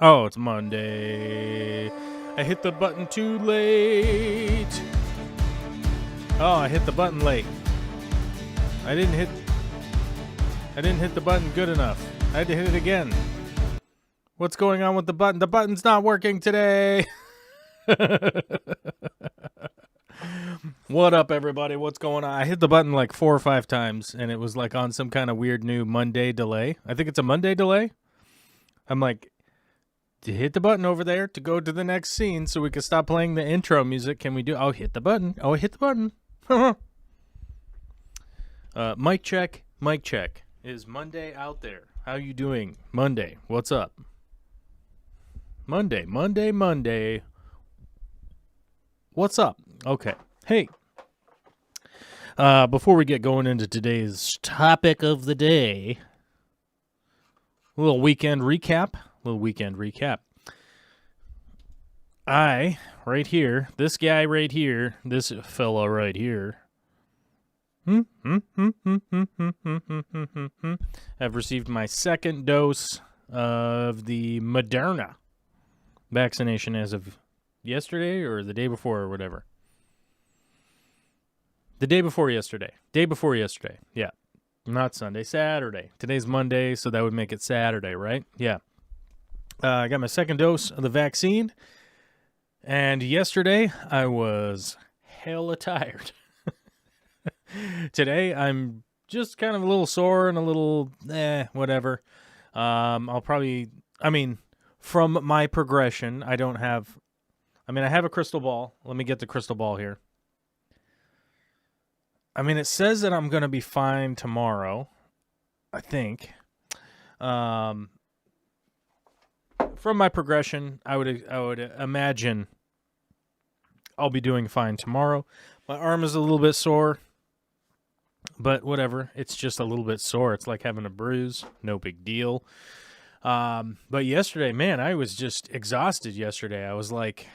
Oh, it's Monday. I hit the button too late. Oh, I hit the button late. I didn't hit the button good enough. I had to hit it again. What's going on with the button? The button's not working today. What up, everybody? What's going on? I hit the button like 4 or 5 times, and it was like on some kind of weird new Monday delay. I think it's a Monday delay. I'm like, to hit the button over there to go to the next scene so we can stop playing the intro music. Can we do? Oh, hit the button. Oh, I hit the button. Mic check. Mic check. Is Monday out there? How you doing? Monday. What's up? Monday. What's up? Okay. Hey. Before we get going into today's topic of the day, a little weekend recap. I, right here, this guy right here, this fella right here, have received my second dose of the Moderna vaccination as of yesterday or the day before or whatever. The day before yesterday. Yeah. Not Sunday, Saturday. Today's Monday, so that would make it Saturday, right? Yeah. I got my second dose of the vaccine, and yesterday I was hella tired. Today I'm just kind of a little sore and a little, whatever. From my progression, I have a crystal ball. Let me get the crystal ball here. It says that I'm going to be fine tomorrow, I think. From my progression, I would imagine I'll be doing fine tomorrow. My arm is a little bit sore, but whatever. It's just a little bit sore. It's like having a bruise. No big deal. But yesterday, man, I was just exhausted yesterday. I was like,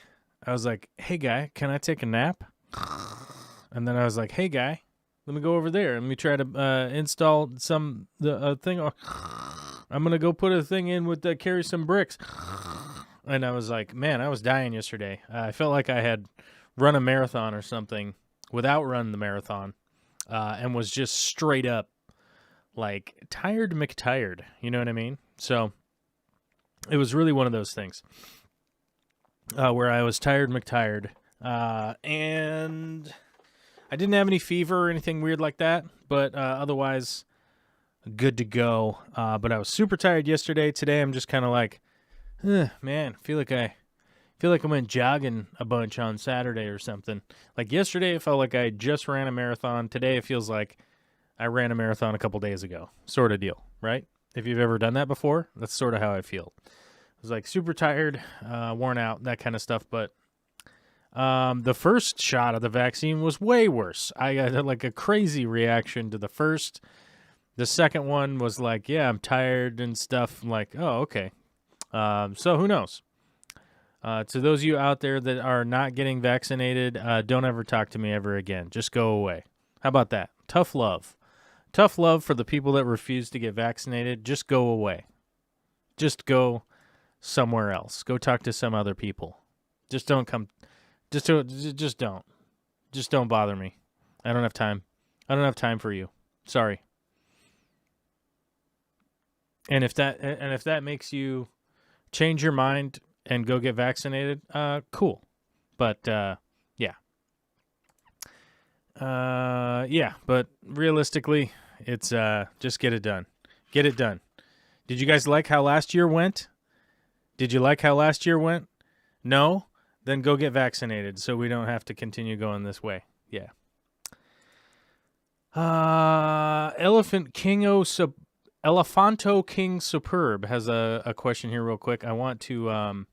hey, guy, can I take a nap? And then I was like, hey, guy, let me go over there. Let me try to install thing. I'm going to go put a thing in with carry some bricks. And I was like, man, I was dying yesterday. I felt like I had run a marathon or something without running the marathon and was just straight up like tired McTired. You know what I mean? So it was really one of those things where I was tired McTired. And I didn't have any fever or anything weird like that, but otherwise good to go. But I was super tired yesterday. Today I'm just kind of like, man, feel like I went jogging a bunch on Saturday or something. Like yesterday it felt like I just ran a marathon. Today it feels like I ran a marathon a couple days ago, sort of deal, right? If you've ever done that before, that's sort of how I feel. I was like super tired, worn out, that kind of stuff, but the first shot of the vaccine was way worse. I got like a crazy reaction to the first. The second one was like, yeah, I'm tired and stuff. I'm like, oh, okay. So who knows? To those of you out there that are not getting vaccinated, don't ever talk to me ever again. Just go away. How about that? Tough love. Tough love for the people that refuse to get vaccinated. Just go away. Just go somewhere else. Go talk to some other people. Just don't come. Just don't. Just don't bother me. I don't have time. I don't have time for you. Sorry. And if that makes you change your mind and go get vaccinated, cool. But yeah. But realistically, it's just get it done. Get it done. Did you guys like how last year went? Did you like how last year went? No? Then go get vaccinated so we don't have to continue going this way. Yeah. Elephanto King Superb has a question here real quick. I want to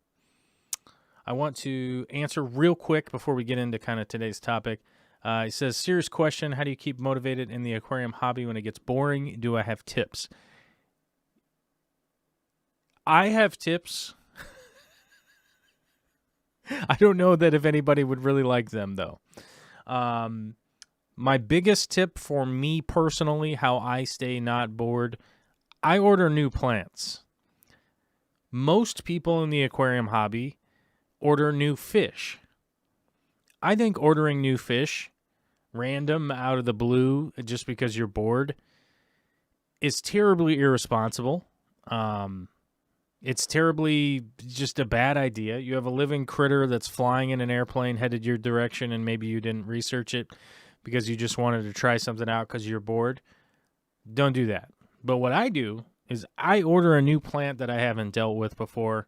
I want to answer real quick before we get into kind of today's topic. He says, serious question, how do you keep motivated in the aquarium hobby when it gets boring? Do I have tips? I have tips. I don't know that if anybody would really like them, though. My biggest tip for me personally, how I stay not bored, I order new plants. Most people in the aquarium hobby order new fish. I think ordering new fish, random, out of the blue, just because you're bored, is terribly irresponsible. It's terribly just a bad idea. You have a living critter that's flying in an airplane headed your direction, and maybe you didn't research it because you just wanted to try something out because you're bored. Don't do that. But what I do is I order a new plant that I haven't dealt with before,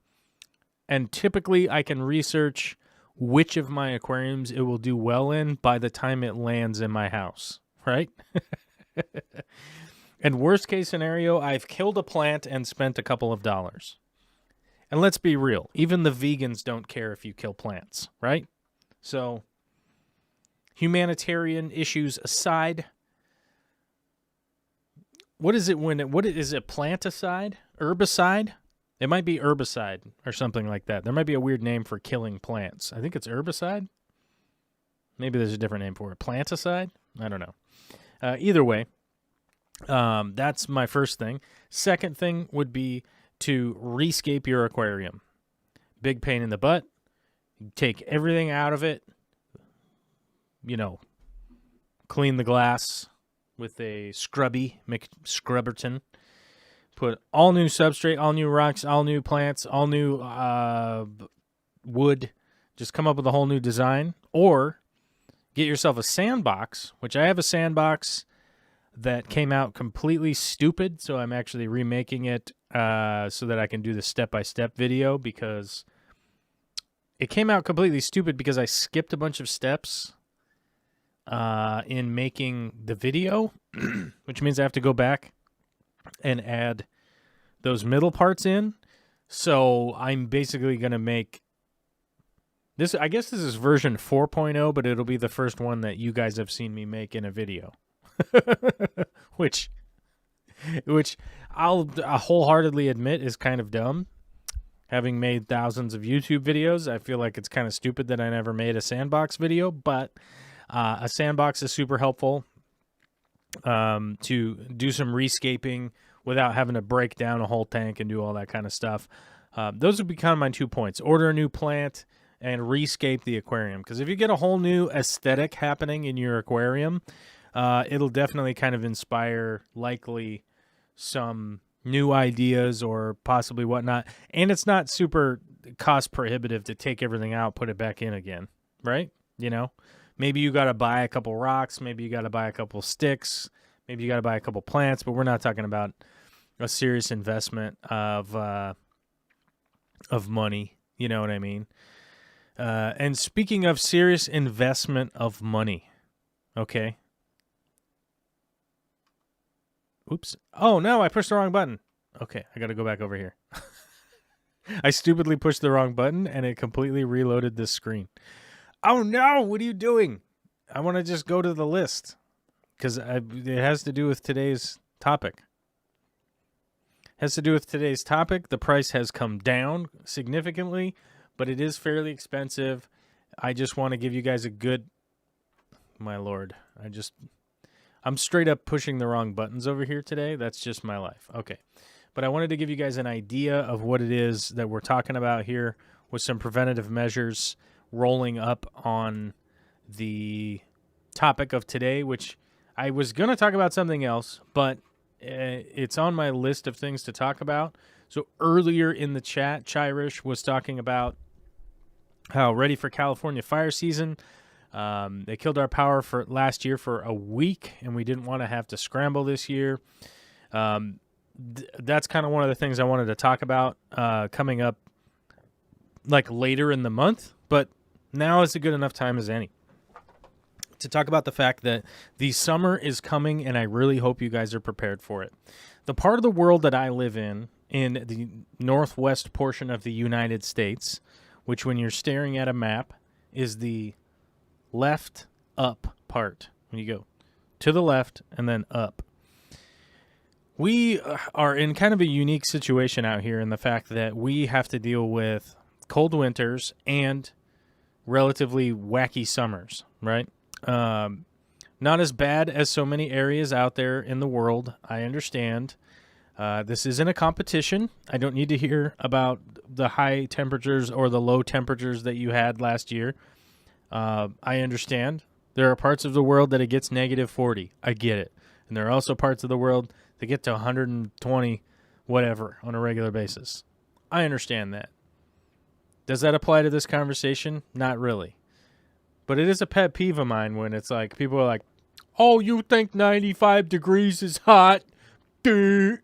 and typically I can research which of my aquariums it will do well in by the time it lands in my house, right? And worst case scenario, I've killed a plant and spent a couple of dollars. And let's be real, even the vegans don't care if you kill plants, right? So, humanitarian issues aside, what is it planticide? Herbicide? It might be herbicide or something like that. There might be a weird name for killing plants. I think it's herbicide. Maybe there's a different name for it. Planticide? I don't know. Either way, that's my first thing. Second thing would be to Re-Scape your aquarium. Big pain in the butt. Take everything out of it. Clean the glass with a scrubby McScrubberton. Put all new substrate, all new rocks, all new plants, all new wood. Just come up with a whole new design. Or get yourself a sandbox, which I have a sandbox that came out completely stupid, so I'm actually remaking it so that I can do the step-by-step video, because it came out completely stupid because I skipped a bunch of steps in making the video, which means I have to go back and add those middle parts in. So I'm basically going to make this, I guess this is version 4.0, but it'll be the first one that you guys have seen me make in a video. which I'll wholeheartedly admit is kind of dumb. Having made thousands of YouTube videos, I feel like it's kind of stupid that I never made a sandbox video, but a sandbox is super helpful to do some rescaping without having to break down a whole tank and do all that kind of stuff. Those would be kind of my 2 points. Order a new plant and rescape the aquarium, because if you get a whole new aesthetic happening in your aquarium, it'll definitely kind of inspire likely some new ideas or possibly whatnot. And it's not super cost prohibitive to take everything out, put it back in again, right? Maybe you got to buy a couple rocks. Maybe you got to buy a couple sticks. Maybe you got to buy a couple plants, but we're not talking about a serious investment of money. You know what I mean? And speaking of serious investment of money, okay. Oops. Oh, no, I pushed the wrong button. Okay, I got to go back over here. I stupidly pushed the wrong button, and it completely reloaded this screen. Oh, no, what are you doing? I want to just go to the list, because it has to do with today's topic. The price has come down significantly, but it is fairly expensive. I just want to give you guys a good... My Lord, I'm straight up pushing the wrong buttons over here today. That's just my life. Okay. But I wanted to give you guys an idea of what it is that we're talking about here with some preventative measures rolling up on the topic of today, which I was going to talk about something else, but it's on my list of things to talk about. So earlier in the chat, Chirish was talking about how ready for California fire season. They killed our power for last year for a week, and we didn't want to have to scramble this year. That's kind of one of the things I wanted to talk about coming up like later in the month, but now is a good enough time as any to talk about the fact that the summer is coming, and I really hope you guys are prepared for it. The part of the world that I live in the northwest portion of the United States, which when you're staring at a map is the left up part. When you go to the left and then up. We are in kind of a unique situation out here in the fact that we have to deal with cold winters and relatively wacky summers, right? Not as bad as so many areas out there in the world. I understand. This isn't a competition. I don't need to hear about the high temperatures or the low temperatures that you had last year. I understand. There are parts of the world that it gets negative 40. I get it. And there are also parts of the world that get to 120 whatever on a regular basis. I understand that. Does that apply to this conversation? Not really. But it is a pet peeve of mine when it's like, people are like, oh, you think 95 degrees is hot? Duh.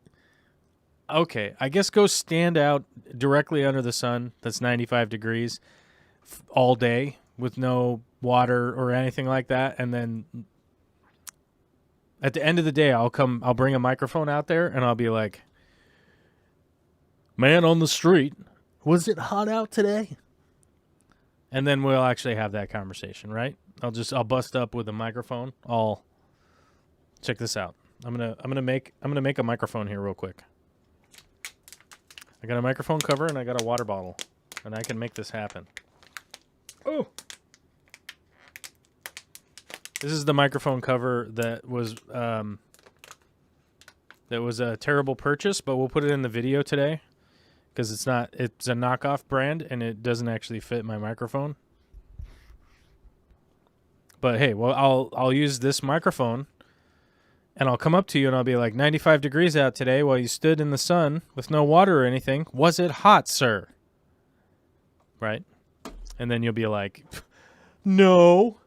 Okay, I guess go stand out directly under the sun that's 95 degrees all day with no water or anything like that. And then at the end of the day, I'll bring a microphone out there and I'll be like, man on the street, was it hot out today? And then we'll actually have that conversation, right? I'll bust up with a microphone. Check this out. I'm gonna make a microphone here real quick. I got a microphone cover and I got a water bottle, and I can make this happen. Oh, this is the microphone cover that was a terrible purchase, but we'll put it in the video today. Because it's a knockoff brand, and it doesn't actually fit my microphone. But hey, well, I'll use this microphone, and I'll come up to you, and I'll be like, 95 degrees out today while you stood in the sun with no water or anything. Was it hot, sir? Right? And then you'll be like, no,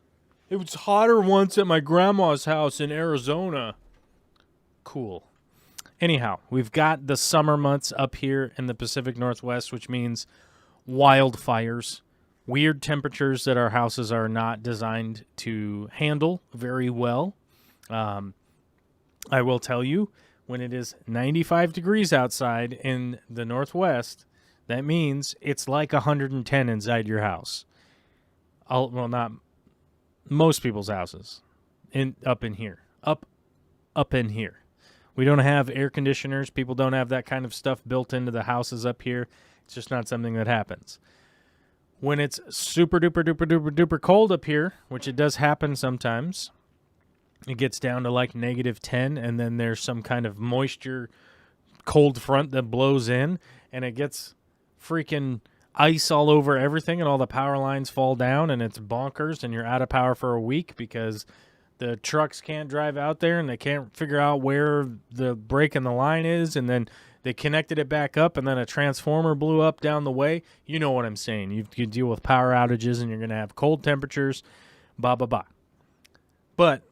it was hotter once at my grandma's house in Arizona. Cool. Anyhow, we've got the summer months up here in the Pacific Northwest, which means wildfires, weird temperatures that our houses are not designed to handle very well. I will tell you, when it is 95 degrees outside in the Northwest, that means it's like 110 inside your house. Well, not most people's houses up in here. Up in here. We don't have air conditioners. People don't have that kind of stuff built into the houses up here. It's just not something that happens. When it's super duper duper duper duper cold up here, which it does happen sometimes, it gets down to like negative 10, and then there's some kind of moisture cold front that blows in, and it gets freaking ice all over everything, and all the power lines fall down, and it's bonkers, and you're out of power for a week because the trucks can't drive out there, and they can't figure out where the break in the line is, and then they connected it back up, and then a transformer blew up down the way. You know what I'm saying. You deal with power outages, and you're going to have cold temperatures, blah, blah, blah. But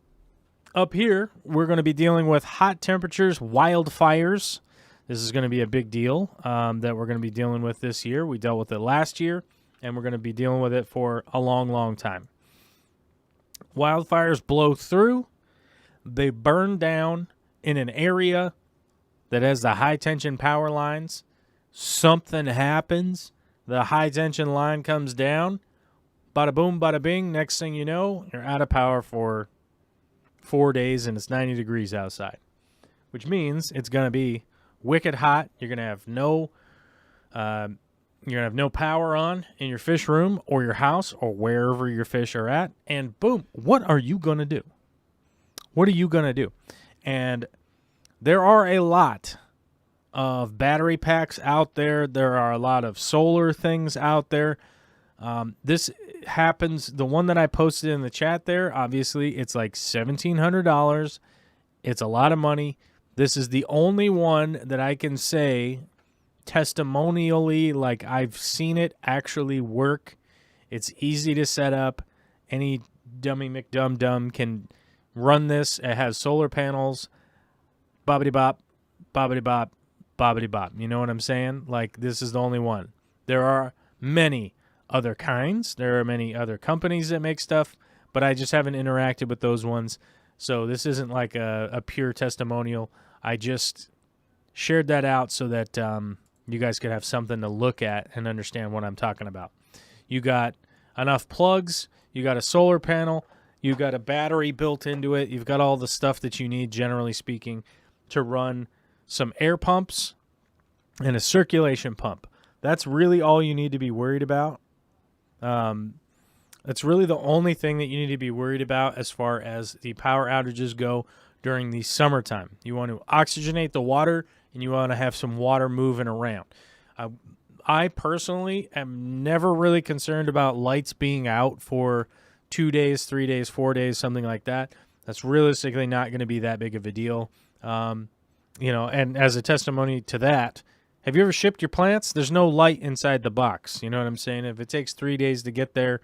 up here, we're going to be dealing with hot temperatures, wildfires. This is going to be a big deal that we're going to be dealing with this year. We dealt with it last year, and we're going to be dealing with it for a long, long time. Wildfires blow through. They burn down in an area that has the high-tension power lines. Something happens. The high-tension line comes down. Bada boom, bada bing. Next thing you know, you're out of power for 4 days, and it's 90 degrees outside, which means it's going to be wicked hot. You're going to have no power on in your fish room or your house or wherever your fish are at. And boom, what are you going to do? What are you going to do? And there are a lot of battery packs out there. There are a lot of solar things out there. This happens. The one that I posted in the chat there, obviously, it's like $1,700. It's a lot of money. This is the only one that I can say testimonially, like I've seen it actually work. It's easy to set up. Any dummy McDum-dum can run this. It has solar panels. Bobbity-bop, bobbity-bop, bobbity-bop. You know what I'm saying? Like, this is the only one. There are many other kinds. There are many other companies that make stuff, but I just haven't interacted with those ones. So this isn't like a pure testimonial. I just shared that out so that you guys could have something to look at and understand what I'm talking about. You got enough plugs, you got a solar panel, you got a battery built into it, you've got all the stuff that you need, generally speaking, to run some air pumps and a circulation pump. That's really all you need to be worried about. That's really the only thing that you need to be worried about as far as the power outages go during the summertime. You want to oxygenate the water, and you want to have some water moving around. I personally am never really concerned about lights being out for 2 days, 3 days, 4 days, something like that. That's realistically not going to be that big of a deal. And as a testimony to that, have you ever shipped your plants? There's no light inside the box. You know what I'm saying? If it takes 3 days to get there,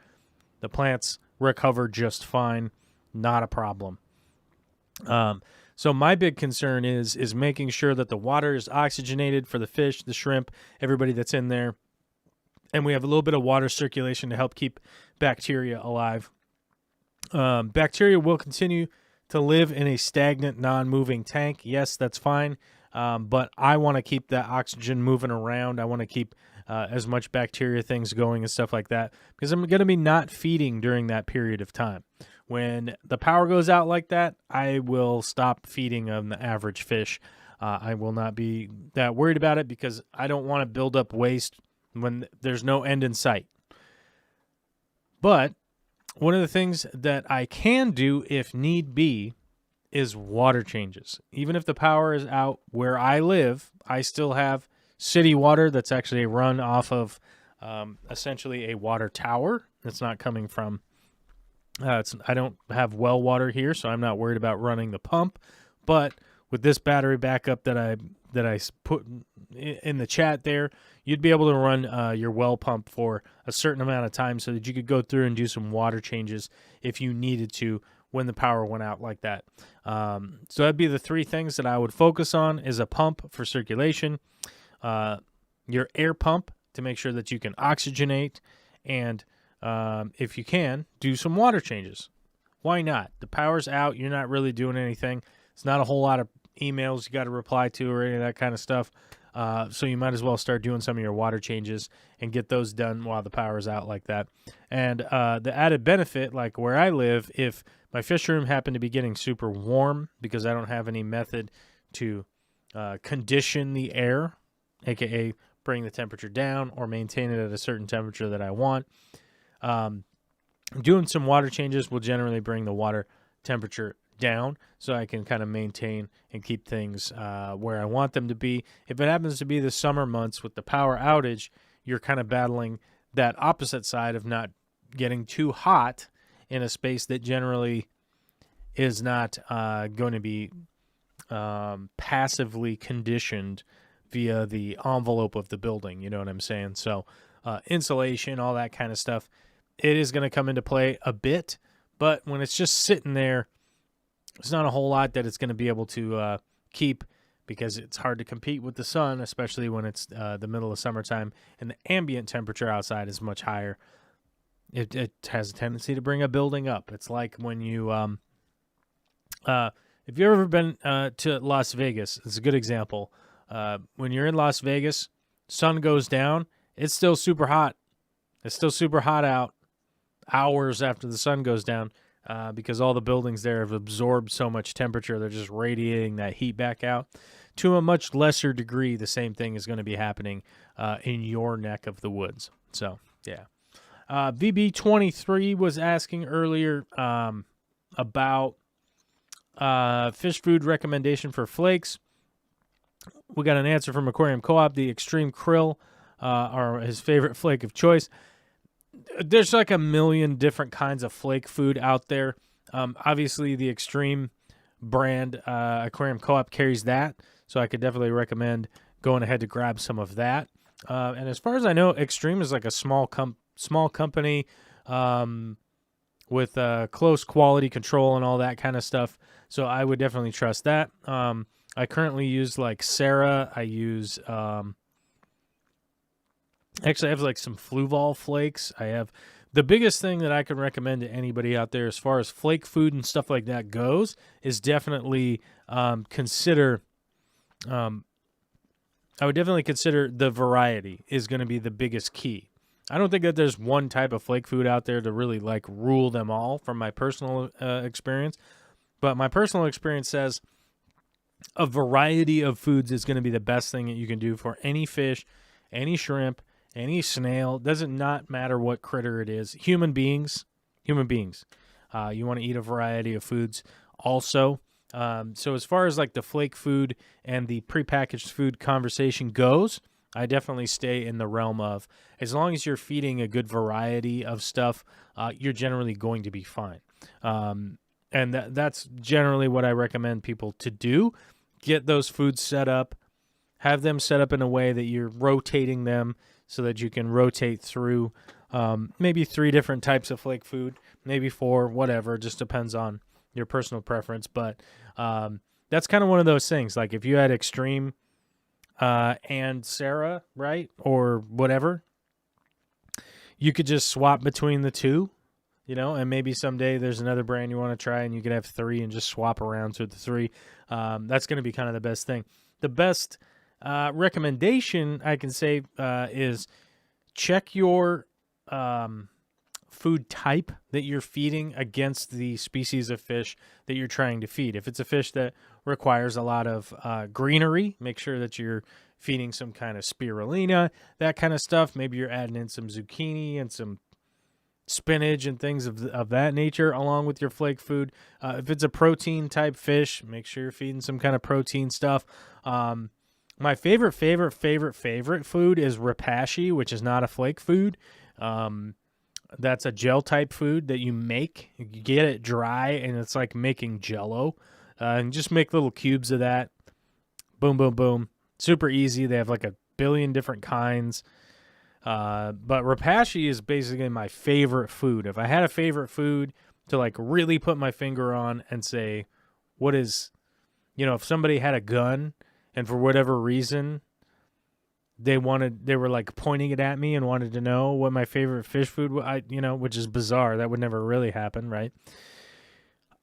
the plants recover just fine. Not a problem. So my big concern is making sure that the water is oxygenated for the fish, the shrimp, everybody that's in there. And we have a little bit of water circulation to help keep bacteria alive. Bacteria will continue to live in a stagnant, non-moving tank. Yes, that's fine. But I want to keep that oxygen moving around. I want to keep as much bacteria things going and stuff like that, because I'm going to be not feeding during that period of time. When the power goes out like that, I will stop feeding on the average fish. I will not be that worried about it because I don't want to build up waste when there's no end in sight. But one of the things that I can do if need be is water changes. Even if the power is out where I live, I still have city water that's actually run off of essentially a water tower. It's not coming from, I don't have well water here, so I'm not worried about running the pump. But with this battery backup that I put in the chat there, you'd be able to run your well pump for a certain amount of time so that you could go through and do some water changes if you needed to when the power went out like that. So that'd be the three things that I would focus on: is a pump for circulation, your air pump to make sure that you can oxygenate, and if you can, do some water changes. Why not? The power's out. You're not really doing anything. It's not a whole lot of emails you got to reply to or any of that kind of stuff. So you might as well start doing some of your water changes and get those done while the power's out like that. And the added benefit, like where I live, if my fish room happened to be getting super warm because I don't have any method to condition the air, aka bring the temperature down or maintain it at a certain temperature that I want, doing some water changes will generally bring the water temperature down so I can kind of maintain and keep things where I want them to be. If it happens to be the summer months with the power outage, you're kind of battling that opposite side of not getting too hot in a space that generally is not going to be passively conditioned via the envelope of the building. You know what I'm saying? So insulation, all that kind of stuff, it is going to come into play a bit, but when it's just sitting there, it's not a whole lot that it's going to be able to keep, because it's hard to compete with the sun, especially when it's the middle of summertime and the ambient temperature outside is much higher. It has a tendency to bring a building up. It's like when you, if you've ever been to Las Vegas, it's a good example. When you're in Las Vegas, sun goes down, it's still super hot. It's still super hot out hours after the sun goes down. Because all the buildings there have absorbed so much temperature, they're just radiating that heat back out. To a much lesser degree, the same thing is going to be happening in your neck of the woods. So, yeah. VB23 was asking earlier about fish food recommendation for flakes. We got an answer from Aquarium Co-op. The extreme krill are his favorite flake of choice. There's like a million different kinds of flake food out there. Obviously, the Extreme brand, Aquarium Co-op, carries that, so I could definitely recommend going ahead to grab some of that. And as far as I know, Extreme is like a small company with close quality control and all that kind of stuff, so I would definitely trust that. I currently use like Sarah. I use... Actually, I have like some Fluval flakes. I have the biggest thing that I can recommend to anybody out there as far as flake food and stuff like that goes is definitely consider. I would definitely consider the variety is going to be the biggest key. I don't think that there's one type of flake food out there to really like rule them all from my personal experience. But my personal experience says a variety of foods is going to be the best thing that you can do for any fish, any shrimp, any snail. Doesn't not matter what critter it is. Human beings. You want to eat a variety of foods also. So as far as like the flake food and the prepackaged food conversation goes, I definitely stay in the realm of, as long as you're feeding a good variety of stuff, you're generally going to be fine. And that's generally what I recommend people to do. Get those foods set up. Have them set up in a way that you're rotating them so that you can rotate through maybe 3 different types of flake food, maybe 4, whatever. It just depends on your personal preference. But that's kind of one of those things. Like if you had Extreme and Sarah, right, or whatever, you could just swap between the 2. And maybe someday there's another brand you want to try and you could have 3 and just swap around to the 3. That's going to be kind of the best thing. The best recommendation I can say is check your food type that you're feeding against the species of fish that you're trying to feed. If it's a fish that requires a lot of greenery, make sure that you're feeding some kind of spirulina, that kind of stuff. Maybe you're adding in some zucchini and some spinach and things of that nature along with your flake food. If it's a protein type fish, make sure you're feeding some kind of protein stuff. My favorite food is rapashi, which is not a flake food. That's a gel type food that you make. You get it dry and it's like making Jell-O. And just make little cubes of that. Boom, boom, boom. Super easy. They have like a billion different kinds. But rapashi is basically my favorite food. If I had a favorite food to like really put my finger on and say, what is, if somebody had a gun and for whatever reason they were like pointing it at me and wanted to know what my favorite fish food was, which is bizarre. That would never really happen, right?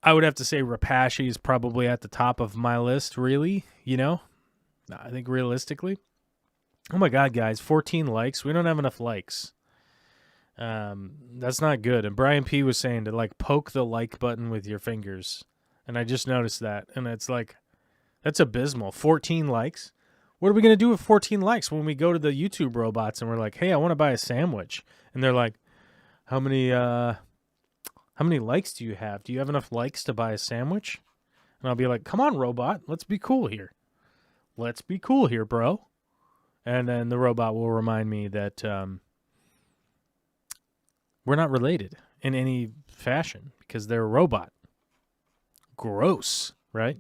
I would have to say rapashi is probably at the top of my list, really, I think realistically. Oh my God, guys, 14 likes. We don't have enough likes. That's not good. And Brian P was saying to like poke the like button with your fingers. And I just noticed that. And it's like, that's abysmal. 14 likes. What are we going to do with 14 likes when we go to the YouTube robots and we're like, hey, I want to buy a sandwich. And they're like, how many likes do you have? Do you have enough likes to buy a sandwich? And I'll be like, come on, robot. Let's be cool here. Let's be cool here, bro. And then the robot will remind me that we're not related in any fashion because they're a robot. Gross, right?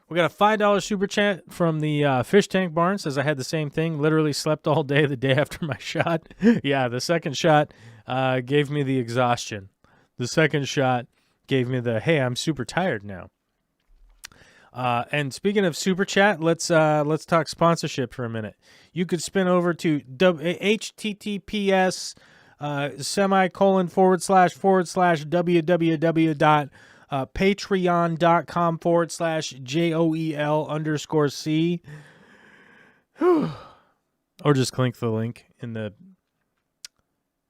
We got a $5 super chat from the Fish Tank Barn. Says, I had the same thing. Literally slept all day the day after my shot. Yeah, the second shot gave me the exhaustion. The second shot gave me the, hey, I'm super tired now. And speaking of super chat, let's talk sponsorship for a minute. You could spin over to https //www.patreon.com/JOEL_C. Or just click the link in the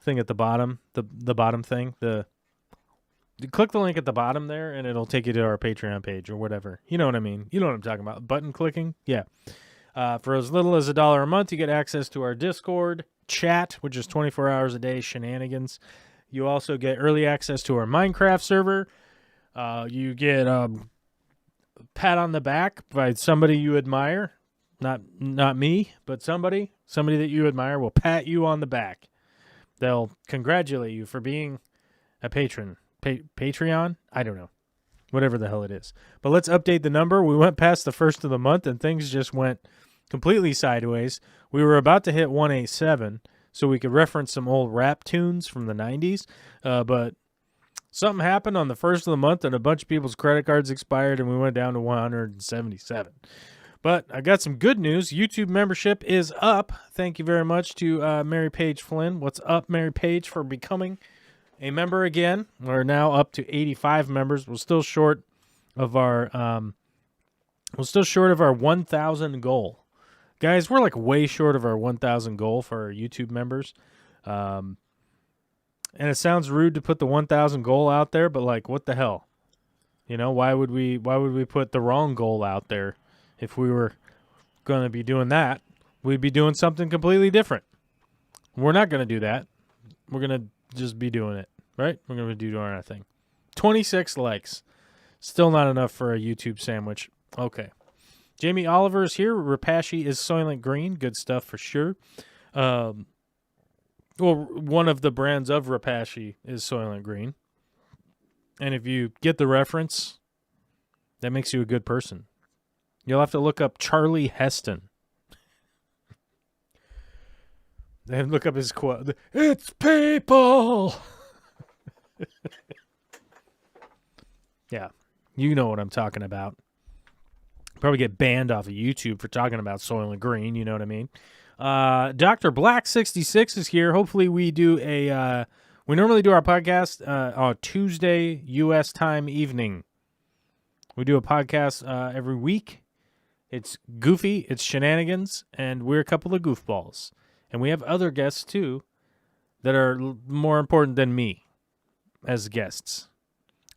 thing at the bottom, the bottom thing, you click the link at the bottom there, and it'll take you to our Patreon page or whatever. You know what I mean? You know what I'm talking about. Button clicking? Yeah. For as little as $1 a month, you get access to our Discord chat, which is 24 hours a day shenanigans. You also get early access to our Minecraft server. You get a pat on the back by somebody you admire. Not me, but somebody that you admire will pat you on the back. They'll congratulate you for being a patron. Patreon? I don't know. Whatever the hell it is. But let's update the number. We went past the first of the month and things just went completely sideways. We were about to hit 187 so we could reference some old rap tunes from the 90s. But something happened on the first of the month and a bunch of people's credit cards expired and we went down to 177. But I got some good news. YouTube membership is up. Thank you very much to Mary Page Flynn. What's up, Mary Page, for becoming a member again. We're now up to 85 members. We're still short of our 1,000 goal. Guys, we're like way short of our 1,000 goal for our YouTube members. And it sounds rude to put the 1,000 goal out there, but like, what the hell? You know, why would we put the wrong goal out there? If we were going to be doing that, we'd be doing something completely different. We're not going to do that. We're going to just be doing it, right? We're going to be doing our thing. 26 likes. Still not enough for a YouTube sandwich. Okay. Jamie Oliver is here. Repashy is Soylent Green. Good stuff for sure. Well, one of the brands of Repashy is Soylent Green. And if you get the reference, that makes you a good person. You'll have to look up Charlie Heston. Then look up his quote. It's people! Yeah, you know what I'm talking about. Probably get banned off of YouTube for talking about Soylent Green, you know what I mean? Dr. Black 66 is here. Hopefully we do we normally do our podcast on Tuesday U.S. time evening. We do a podcast every week. It's goofy, it's shenanigans, and we're a couple of goofballs. And we have other guests, too, that are more important than me as guests.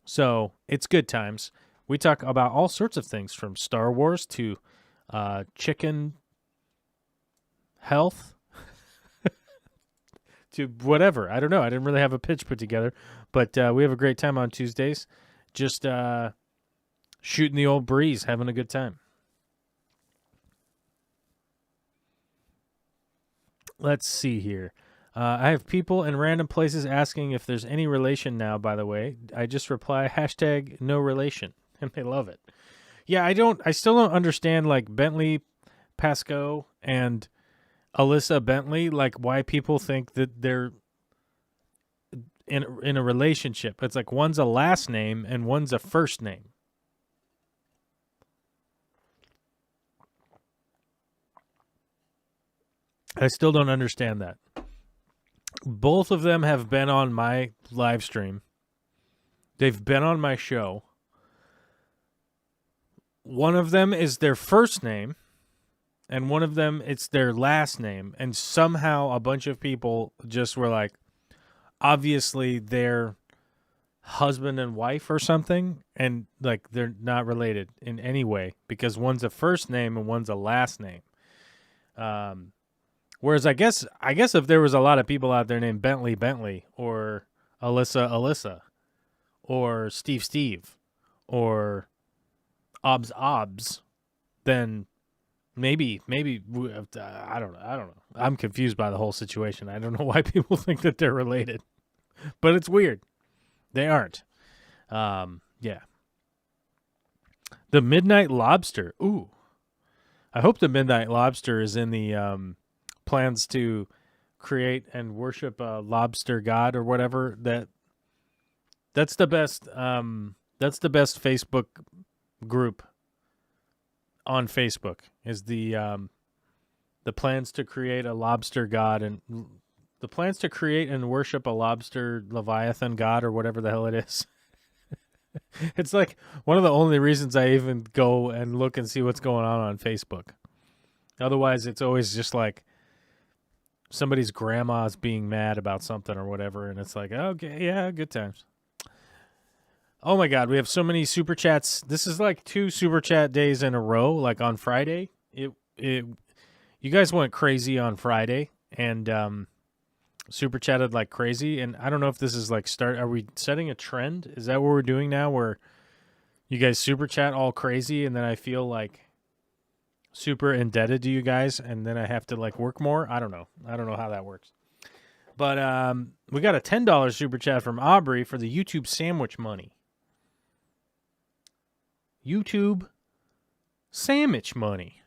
So it's good times. We talk about all sorts of things, from Star Wars to chicken health to whatever. I don't know. I didn't really have a pitch put together, but we have a great time on Tuesdays. Just shooting the old breeze, having a good time. Let's see here. I have people in random places asking if there's any relation now, by the way. I just reply, #no relation, and they love it. Yeah, I still don't understand, like, Bentley Pascoe and Alyssa Bentley, like, why people think that they're in a relationship. It's like one's a last name and one's a first name. I still don't understand that. Both of them have been on my live stream. They've been on my show. One of them is their first name, and one of them, it's their last name. And somehow a bunch of people just were like, obviously they're husband and wife or something, and like they're not related in any way because one's a first name and one's a last name. Whereas I guess if there was a lot of people out there named Bentley, or Alyssa, or Steve, or Obs, then maybe I don't know. I'm confused by the whole situation. I don't know why people think that they're related, but it's weird. They aren't. Yeah. The Midnight Lobster. Ooh. I hope the Midnight Lobster is in the plans to create and worship a lobster god or whatever. That's the best Facebook group on Facebook, is the plans to create a lobster god, and the plans to create and worship a lobster Leviathan god or whatever the hell it is. It's like one of the only reasons I even go and look and see what's going on Facebook. Otherwise, it's always just like somebody's grandma's being mad about something or whatever, and it's like, okay, yeah, good times. Oh my God, we have so many super chats. This is like 2 super chat days in a row. Like on Friday, you guys went crazy on Friday and super chatted like crazy. And I don't know if this is like are we setting a trend? Is that what we're doing now, where you guys super chat all crazy and then I feel like super indebted to you guys and then I have to like work more? I don't know how that works. But we got a $10 super chat from Aubrey for the YouTube sandwich money. YouTube sandwich money.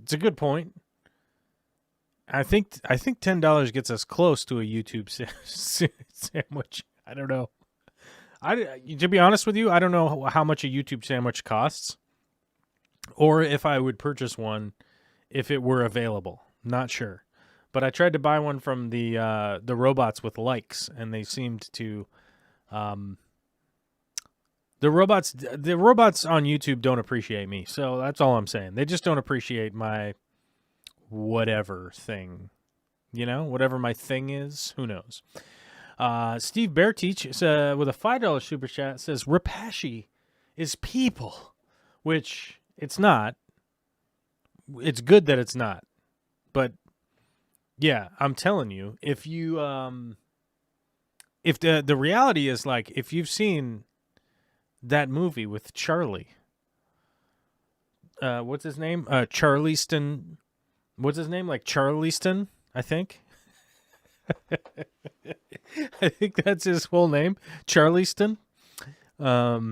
It's a good point. I think $10 gets us close to a YouTube sandwich. I don't know. To be honest with you, I don't know how much a YouTube sandwich costs, or if I would purchase one if it were available. Not sure. But I tried to buy one from the robots with likes, and they seemed to the robots on YouTube don't appreciate me. So that's all I'm saying. They just don't appreciate my whatever thing whatever my thing is. Who knows? Steve Bearteach with a $5 super chat says Rapashi is people, which it's not. It's good that it's not, but yeah, I'm telling you, if you if the reality is like if you've seen that movie with Charlie, what's his name? Charleston. What's his name? Like Charleston, I think. I think that's his full name, Charleston. Yeah,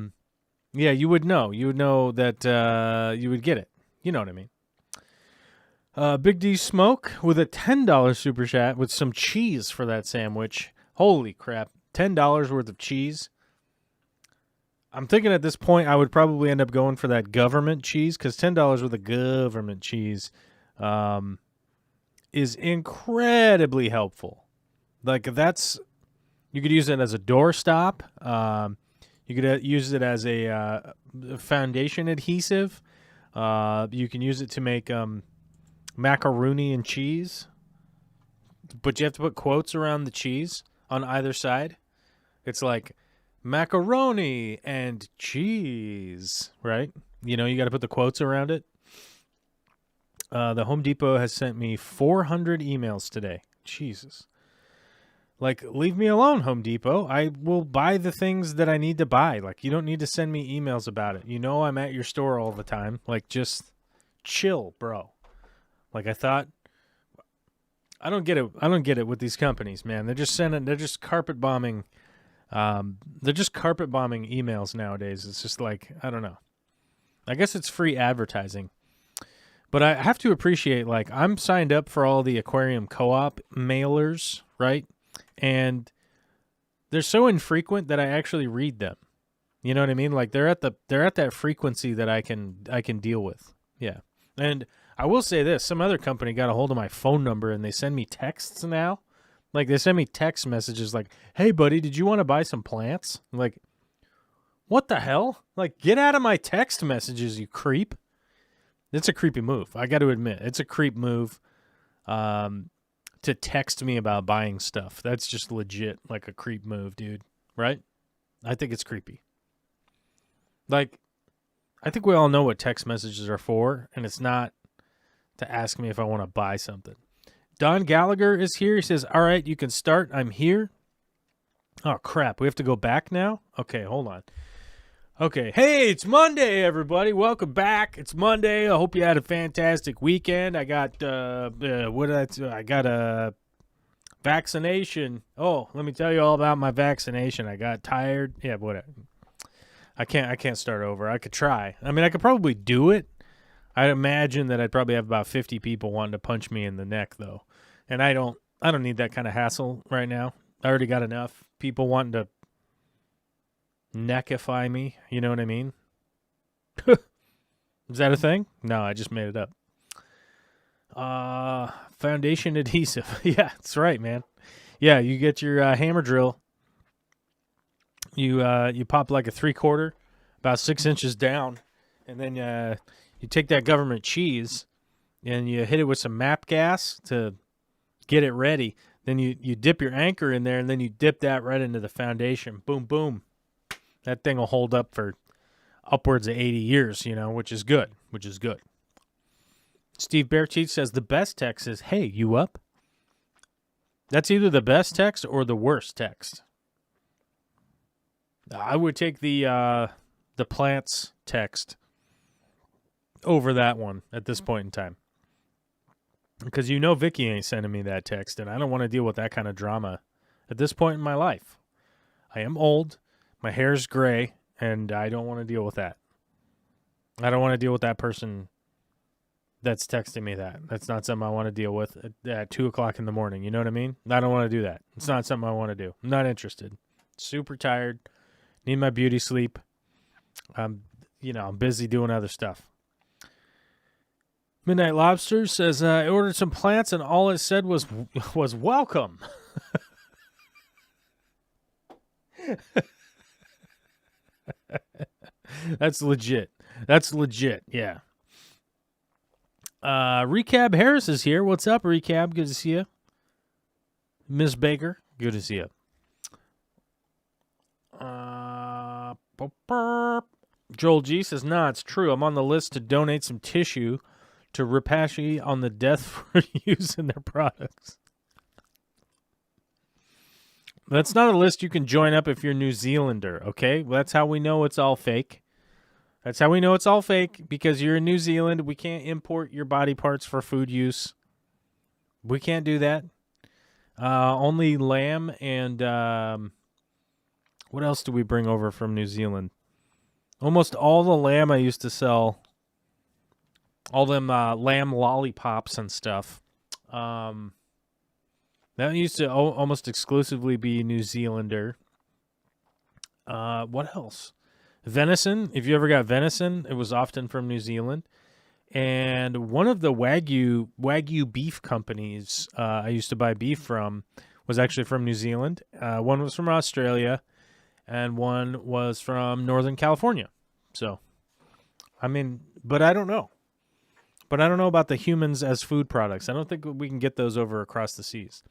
you would know. You would know that you would get it. You know what I mean. Big D Smoke with a $10 super chat with some cheese for that sandwich. Holy crap. $10 worth of cheese. I'm thinking at this point I would probably end up going for that government cheese because $10 worth of government cheese is incredibly helpful. Like you could use it as a doorstop. You could use it as a foundation adhesive. You can use it to make macaroni and cheese, but you have to put quotes around the cheese on either side. It's like macaroni and cheese, right? You got to put the quotes around it. The Home Depot has sent me 400 emails today. Jesus. Like, leave me alone, Home Depot. I will buy the things that I need to buy. Like, you don't need to send me emails about it. I'm at your store all the time. Like, just chill, bro. Like, I don't get it. I don't get it with these companies, man. They're just carpet bombing. They're just carpet bombing emails nowadays. It's just like, I don't know. I guess it's free advertising. But I have to appreciate, like, I'm signed up for all the Aquarium co-op mailers, right? And they're so infrequent that I actually read them. You know what I mean? Like, they're at that frequency that I can deal with. Yeah. And I will say this, some other company got a hold of my phone number and they send me texts now. Like, they send me text messages like, hey, buddy, did you want to buy some plants? I'm like, what the hell? Like, get out of my text messages, you creep. It's a creepy move. I got to admit, it's a creep move to text me about buying stuff. That's just legit like a creep move, dude. Right? I think it's creepy. Like, I think we all know what text messages are for, and it's not to ask me if I want to buy something. Don Gallagher is here. He says, all right, you can start. I'm here. Oh, crap. We have to go back now? Okay, hold on. Okay. Hey, it's Monday, everybody. Welcome back. It's Monday. I hope you had a fantastic weekend. I got, I got a vaccination. Oh, let me tell you all about my vaccination. I got tired. Yeah, whatever. I can't start over. I could try. I mean, I could probably do it. I'd imagine that I'd probably have about 50 people wanting to punch me in the neck, though. And I don't need that kind of hassle right now. I already got enough people wanting to neckify me. You know what I mean? Is that a thing? No, I just made it up. Foundation adhesive. Yeah, that's right, man. Yeah, you get your hammer drill. You pop like a 3/4, about 6 inches down, and then you take that government cheese and you hit it with some MAP gas to get it ready. Then you dip your anchor in there, and then you dip that right into the foundation. Boom, boom. That thing will hold up for upwards of 80 years, which is good, Steve Bearteach says the best text is, hey, you up? That's either the best text or the worst text. I would take the plants text over that one at this point in time. Because Vicky ain't sending me that text, and I don't want to deal with that kind of drama at this point in my life. I am old, my hair's gray, and I don't want to deal with that. I don't want to deal with that person that's texting me that. That's not something I want to deal with at 2 o'clock in the morning. You know what I mean? I don't want to do that. It's not something I want to do. I'm not interested. Super tired. Need my beauty sleep. I'm busy doing other stuff. Midnight Lobster says, I ordered some plants and all it said was welcome. That's legit. Yeah. Recab Harris is here. What's up, Recab? Good to see you. Miss Baker. Good to see you. Joel G says, nah, it's true. I'm on the list to donate some tissue to Repashy on the death for use in their products. That's not a list you can join up if you're New Zealander, okay? Well, that's how we know it's all fake. That's how we know it's all fake, because you're in New Zealand. We can't import your body parts for food use. We can't do that. Only lamb and what else do we bring over from New Zealand? Almost all the lamb I used to sell, all them lamb lollipops and stuff, that used to almost exclusively be New Zealander. What else? Venison. If you ever got venison, it was often from New Zealand. And one of the Wagyu beef companies I used to buy beef from was actually from New Zealand. One was from Australia, and one was from Northern California. So, I mean, but I don't know. But I don't know about the humans as food products. I don't think we can get those over across the seas.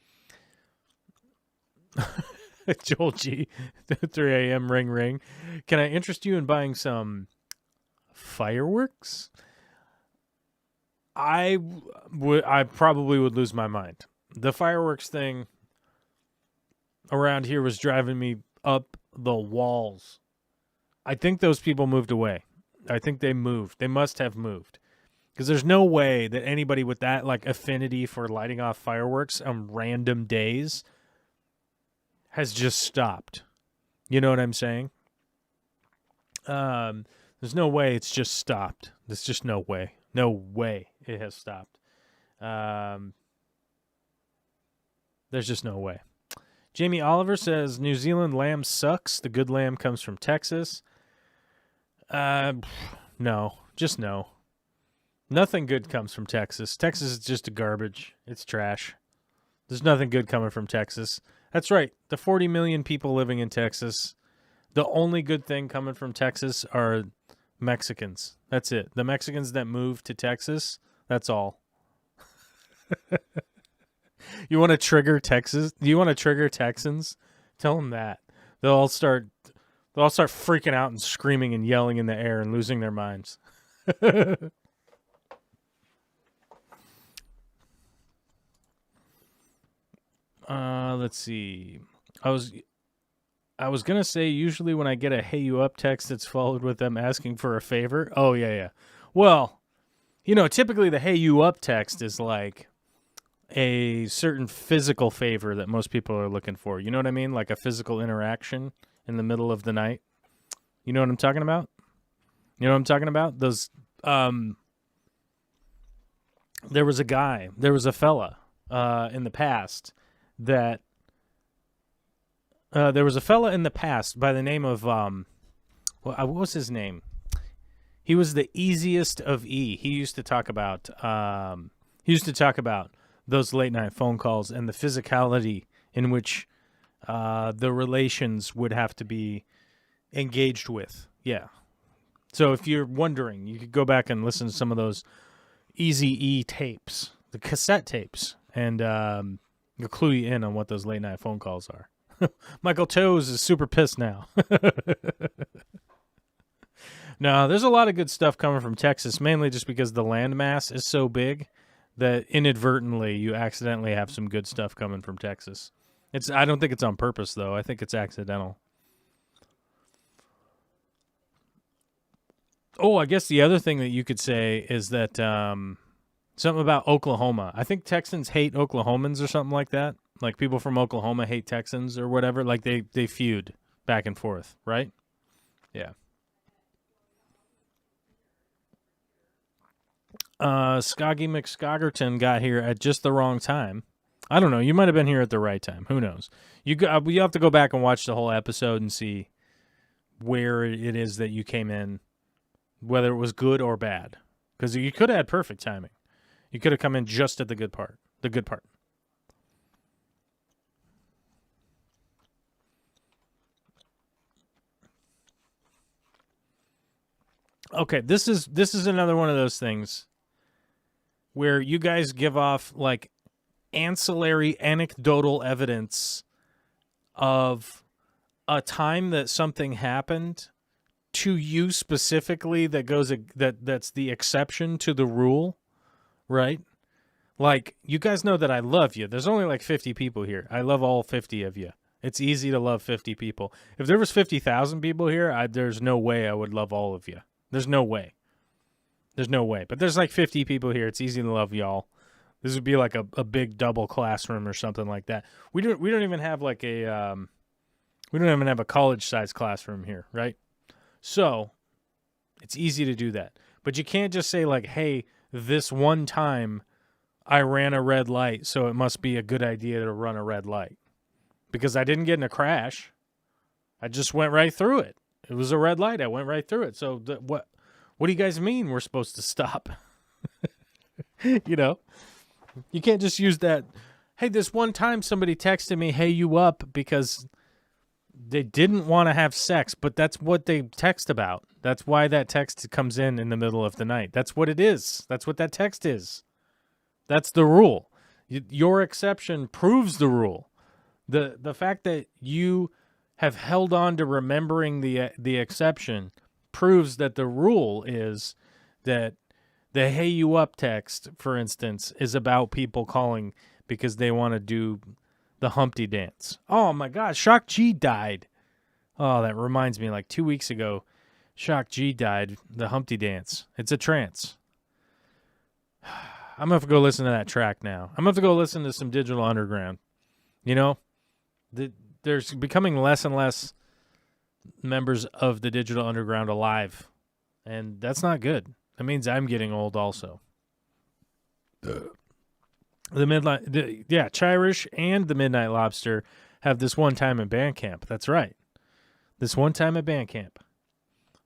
Joel G, 3 a.m. ring ring. Can I interest you in buying some fireworks? I probably would lose my mind. The fireworks thing around here was driving me up the walls. I think those people moved away. I think they moved. They must have moved. Because there's no way that anybody with that like affinity for lighting off fireworks on random days has just stopped. You know what I'm saying? There's no way it's just stopped. There's just no way. No way it has stopped. There's just no way. Jamie Oliver says, New Zealand lamb sucks. The good lamb comes from Texas. No. Just no. Nothing good comes from Texas. Texas is just a garbage. It's trash. There's nothing good coming from Texas. That's right. The 40 million people living in Texas, the only good thing coming from Texas are Mexicans. That's it. The Mexicans that moved to Texas, that's all. You want to trigger Texas? Do you want to trigger Texans? Tell them that. They'll all start freaking out and screaming and yelling in the air and losing their minds. Let's see. I was gonna say usually when I get a "Hey you up" text, it's followed with them asking for a favor. Oh yeah. Well, typically the "Hey you up" text is like a certain physical favor that most people are looking for. You know what I mean? Like a physical interaction in the middle of the night. You know what I'm talking about? Those. There was a fella in the past that. There was a fella in the past by the name of what was his name? He was the easiest of E. He used to talk about those late night phone calls and the physicality in which the relations would have to be engaged with. Yeah. So if you're wondering, you could go back and listen to some of those Easy E tapes, the cassette tapes, and it'll clue you in on what those late night phone calls are. Michael Toes is super pissed now. No, there's a lot of good stuff coming from Texas, mainly just because the landmass is so big that inadvertently you accidentally have some good stuff coming from Texas. I don't think it's on purpose, though. I think it's accidental. Oh, I guess the other thing that you could say is that something about Oklahoma. I think Texans hate Oklahomans or something like that. Like people from Oklahoma hate Texans or whatever. Like they feud back and forth, right? Yeah. Scoggy McScoggerton got here at just the wrong time. I don't know. You might have been here at the right time. Who knows? You have to go back and watch the whole episode and see where it is that you came in, whether it was good or bad. Because you could have had perfect timing. You could have come in just at the good part. The good part. Okay, this is another one of those things where you guys give off like ancillary anecdotal evidence of a time that something happened to you specifically that's the exception to the rule, right? Like, you guys know that I love you. There's only like 50 people here. I love all 50 of you. It's easy to love 50 people. If there was 50,000 people here, there's no way I would love all of you. There's no way. There's no way. But there's like 50 people here. It's easy to love y'all. This would be like a big double classroom or something like that. We don't even have like we don't even have a college-sized classroom here, right? So it's easy to do that. But you can't just say like, hey, this one time I ran a red light, so it must be a good idea to run a red light. Because I didn't get in a crash. I just went right through it. It was a red light. I went right through it. So what do you guys mean we're supposed to stop? You know? You can't just use that, hey, this one time somebody texted me, hey, you up, because they didn't want to have sex, but that's what they text about. That's why that text comes in the middle of the night. That's what it is. That's what that text is. That's the rule. Your exception proves the rule. The fact that you have held on to remembering the exception proves that the rule is that the hey you up text, for instance, is about people calling because they want to do the Humpty dance. Oh my God, Shock G died. Oh, that reminds me, like 2 weeks ago, Shock G died, the Humpty dance. It's a trance. I'm going to have to go listen to that track now. I'm going to have to go listen to some Digital Underground. You know, there's becoming less and less members of the Digital Underground alive, and that's not good. That means I'm getting old also. Chirish and the Midnight Lobster have this one time in band camp. That's right. This one time at band camp.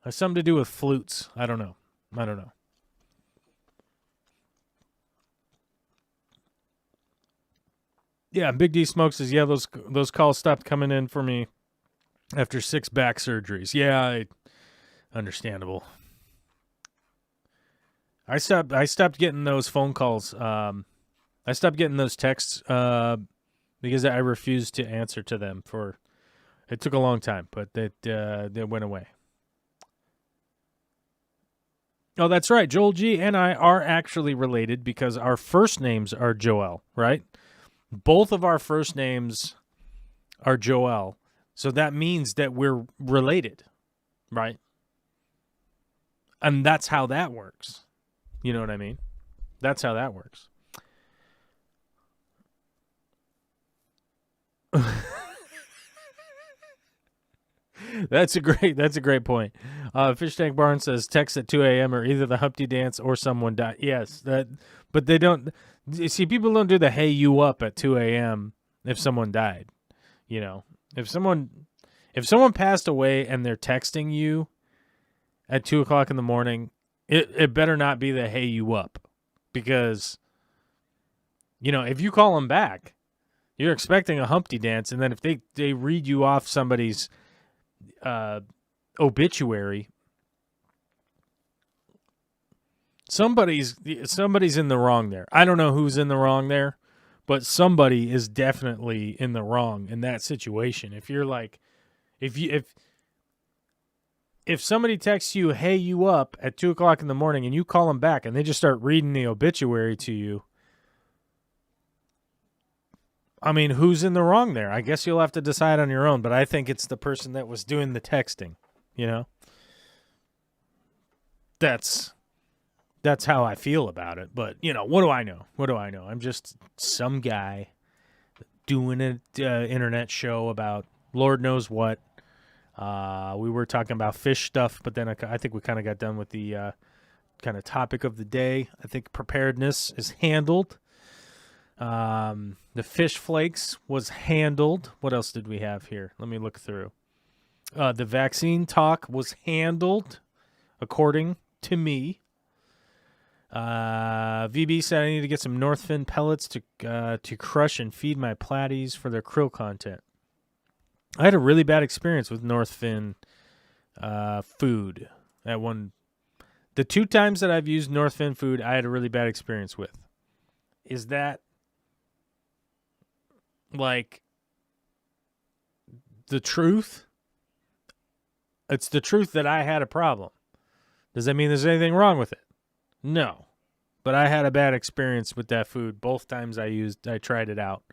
Has something to do with flutes. I don't know. Yeah, Big D Smoke says, yeah, those calls stopped coming in for me after 6 back surgeries. Yeah, understandable. I stopped getting those phone calls. I stopped getting those texts because I refused to answer to them. It took a long time, but they went away. Oh, that's right. Joel G and I are actually related because our first names are Joel, right? Both of our first names are Joel. So that means that we're related, right? And that's how that works. You know what I mean? That's how that works. That's a great point. Fish Tank Barn says text at 2 a.m. or either the Humpty dance or someone died. Yes, but they don't. See, people don't do the hey you up at 2 a.m. if someone died. You know, if someone passed away and they're texting you at 2 o'clock in the morning, it better not be the hey you up, because, you know, if you call them back, you're expecting a Humpty dance, and then if they read you off somebody's obituary, somebody's in the wrong there. I don't know who's in the wrong there, but somebody is definitely in the wrong in that situation. If you're like, if somebody texts you, hey, you up at 2 o'clock in the morning, and you call them back and they just start reading the obituary to you, I mean, who's in the wrong there? I guess you'll have to decide on your own, but I think it's the person that was doing the texting, you know? That's how I feel about it. But, you know, what do I know? I'm just some guy doing an internet show about Lord knows what. We were talking about fish stuff, but then I think we kind of got done with the kind of topic of the day. I think preparedness is handled. The fish flakes was handled. What else did we have here? Let me look through. The vaccine talk was handled, according to me. VB said I need to get some Northfin pellets to crush and feed my platies for their krill content. I had a really bad experience with Northfin food. The 2 times that I've used Northfin food, I had a really bad experience with. Is that like the truth. It's the truth that I had a problem. Does that mean there's anything wrong with it? No. But I had a bad experience with that food both times I tried it out.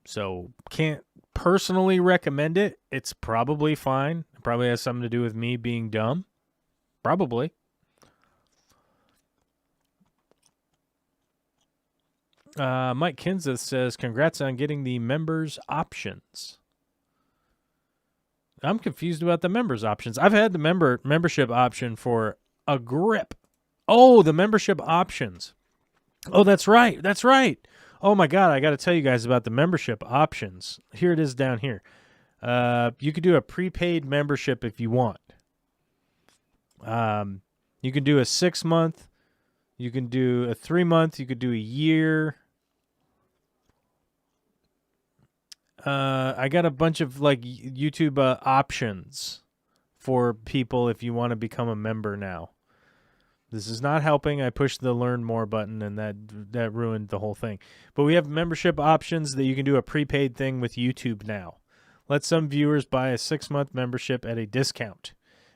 So can't personally recommend it. It's probably fine. It probably has something to do with me being dumb. Probably. Mike Kinseth says, congrats on getting the members options. I'm confused about the members options. I've had the membership option for a grip. Oh, the membership options. Oh, that's right. That's right. Oh, my God. I got to tell you guys about the membership options. Here it is down here. You could do a prepaid membership if you want. You can do a 6-month. You can do a 3-month. You could do a year. I got a bunch of like YouTube options for people if you want to become a member now. This is not helping. I pushed the learn more button and that ruined the whole thing. But we have membership options that you can do a prepaid thing with YouTube now. Let some viewers buy a 6-month membership at a discount.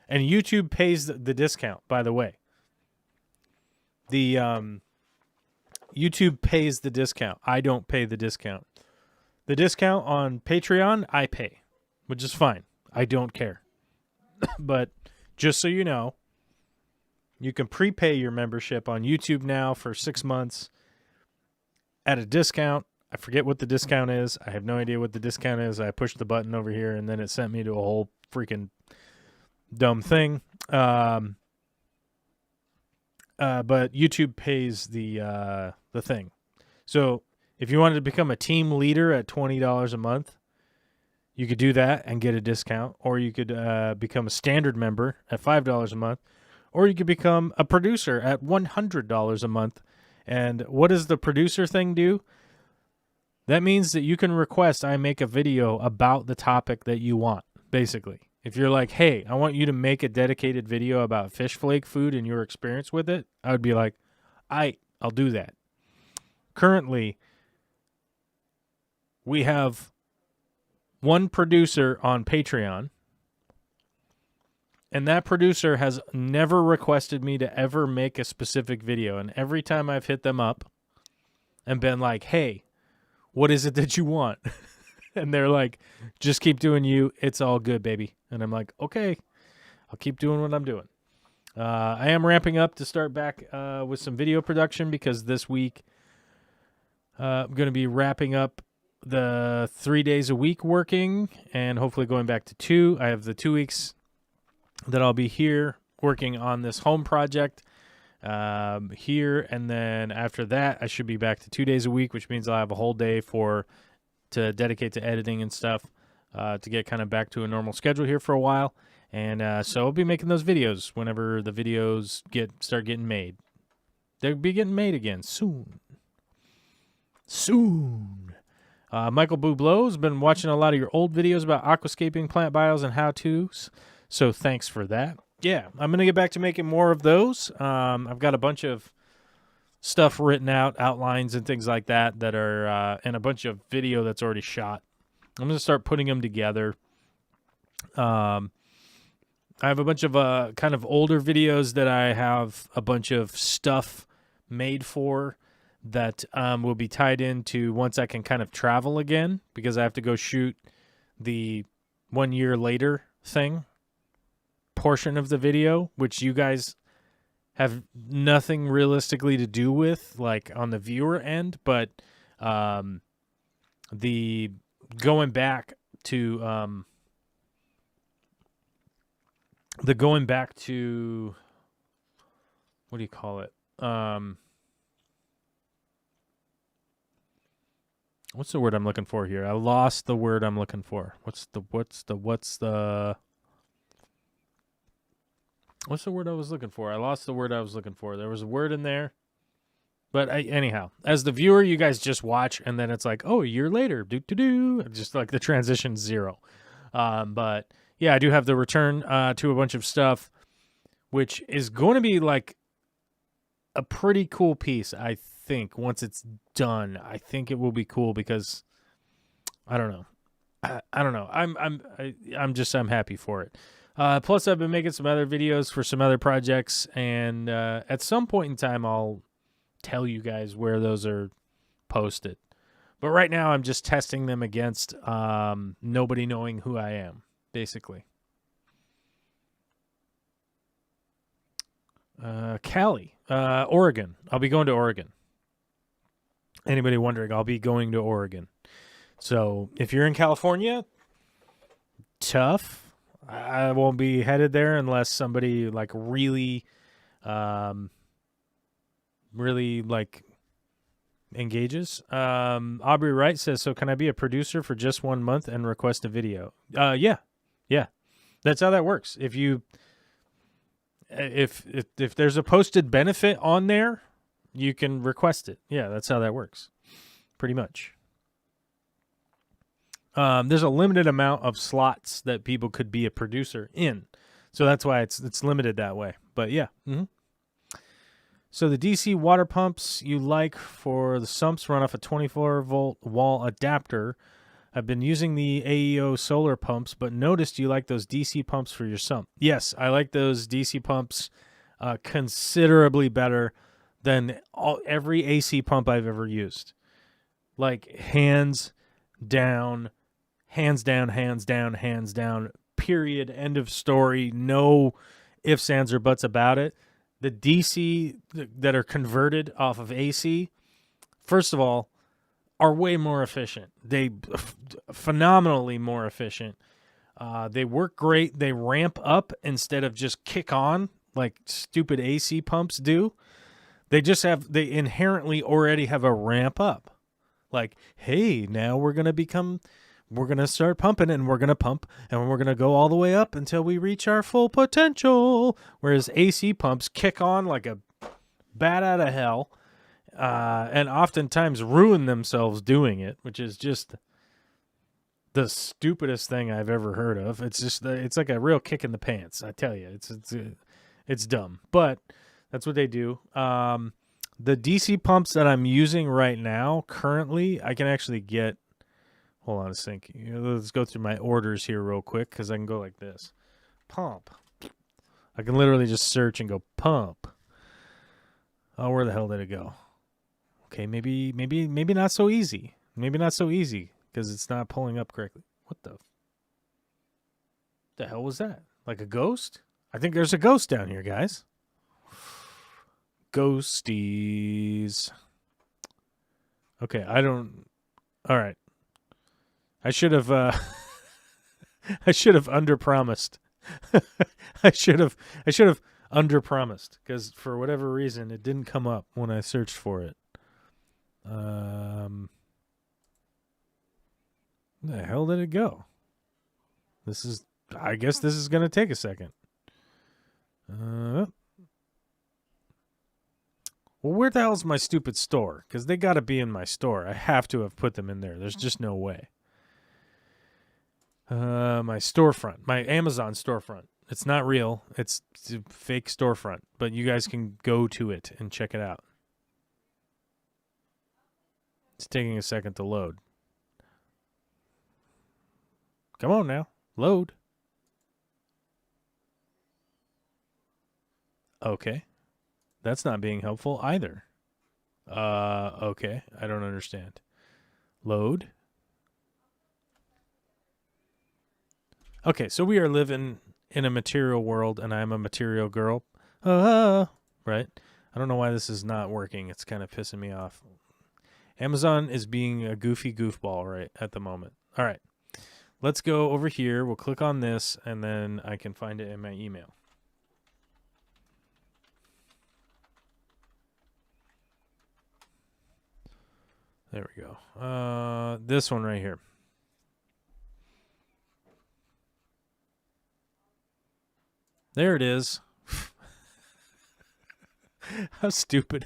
And YouTube pays the discount, by the way. The YouTube pays the discount. I don't pay the discount. The discount on Patreon, I pay, which is fine. I don't care. But just so you know, you can prepay your membership on YouTube now for 6 months at a discount. I forget what the discount is. I have no idea what the discount is. I pushed the button over here, and then it sent me to a whole freaking dumb thing. But YouTube pays the thing. So if you wanted to become a team leader at $20 a month, you could do that and get a discount. Or you could become a standard member at $5 a month. Or you could become a producer at $100 a month. And what does the producer thing do? That means that you can request I make a video about the topic that you want, basically. If you're like, hey, I want you to make a dedicated video about fish flake food and your experience with it, I would be like, I'll do that. Currently, we have one producer on Patreon, and that producer has never requested me to ever make a specific video. And every time I've hit them up and been like, hey, what is it that you want? And they're like, just keep doing you. It's all good, baby. And I'm like, okay, I'll keep doing what I'm doing. I am ramping up to start back with some video production because this week I'm going to be wrapping up the 3 days a week working and hopefully going back to 2. I have the 2 weeks that I'll be here working on this home project here. And then after that, I should be back to 2 days a week, which means I'll have a whole day to dedicate to editing and stuff to get kind of back to a normal schedule here for a while. And so I'll be making those videos whenever the videos start getting made. They'll be getting made again soon. Michael Bublow's been watching a lot of your old videos about aquascaping, plant bios, and how-tos. So thanks for that. Yeah, I'm going to get back to making more of those. I've got a bunch of stuff written out, outlines and things like that are, and a bunch of video that's already shot. I'm going to start putting them together. I have a bunch of kind of older videos that I have a bunch of stuff made for that will be tied into once I can kind of travel again, because I have to go shoot the 1 year later thing portion of the video, which you guys have nothing realistically to do with, like on the viewer end, but the going back to what do you call it? What's the word I'm looking for here? I lost the word I'm looking for. What's the word I was looking for? I lost the word I was looking for. There was a word in there. But anyhow, as the viewer, you guys just watch, and then it's like, oh, a year later, just like the transition's 0. But yeah, I do have the return to a bunch of stuff, which is going to be like a pretty cool piece, I think once it's done, I think it will be cool because I don't know. I don't know. I'm happy for it. Plus, I've been making some other videos for some other projects, and at some point in time, I'll tell you guys where those are posted. But right now, I'm just testing them against nobody knowing who I am, basically. Cali, Oregon. I'll be going to Oregon. Anybody wondering, I'll be going to Oregon. So if you're in California, tough. I won't be headed there unless somebody like really like engages. Aubrey Wright says, so can I be a producer for just 1 month and request a video? Yeah. That's how that works. If there's a posted benefit on there, you can request it. Yeah, that's how that works. Pretty much. There's a limited amount of slots that people could be a producer in. So that's why it's limited that way. But yeah. Mm-hmm. So the DC water pumps you like for the sumps run off a 24-volt wall adapter. I've been using the AEO solar pumps, but noticed you like those DC pumps for your sump. Yes, I like those DC pumps considerably better than every AC pump I've ever used. Like hands down, period, end of story, no ifs, ands, or buts about it. The DC that are converted off of AC, first of all, are way more efficient. They phenomenally more efficient. They work great. They ramp up instead of just kick on like stupid AC pumps do. They inherently already have a ramp up. Like, hey, now we're going to start pumping, and we're going to pump, and we're going to go all the way up until we reach our full potential. Whereas AC pumps kick on like a bat out of hell, and oftentimes ruin themselves doing it, which is just the stupidest thing I've ever heard of. It's like a real kick in the pants. I tell you, it's dumb, but that's what they do. The DC pumps that I'm using right now, currently, I can actually get. Hold on a second. Let's go through my orders here real quick because I can go like this. Pump. I can literally just search and go pump. Oh, where the hell did it go? Okay, maybe not so easy. Maybe not so easy because it's not pulling up correctly. What the hell was that? Like a ghost? I think there's a ghost down here, guys. Ghosties. Okay, all right. I should have underpromised. I should have underpromised because for whatever reason it didn't come up when I searched for it. Where the hell did it go? I guess this is gonna take a second. Well, where the hell's my stupid store? Because they got to be in my store. I have to have put them in there. There's just no way. My storefront, my Amazon storefront. It's not real. It's a fake storefront, but you guys can go to it and check it out. It's taking a second to load. Come on now. Load. Okay. That's not being helpful either. Okay. I don't understand. Load. Okay, so we are living in a material world, and I'm a material girl. Right? I don't know why this is not working. It's kind of pissing me off. Amazon is being a goofy goofball right at the moment. All right. Let's go over here. We'll click on this, and then I can find it in my email. There we go. This one right here. There it is. How stupid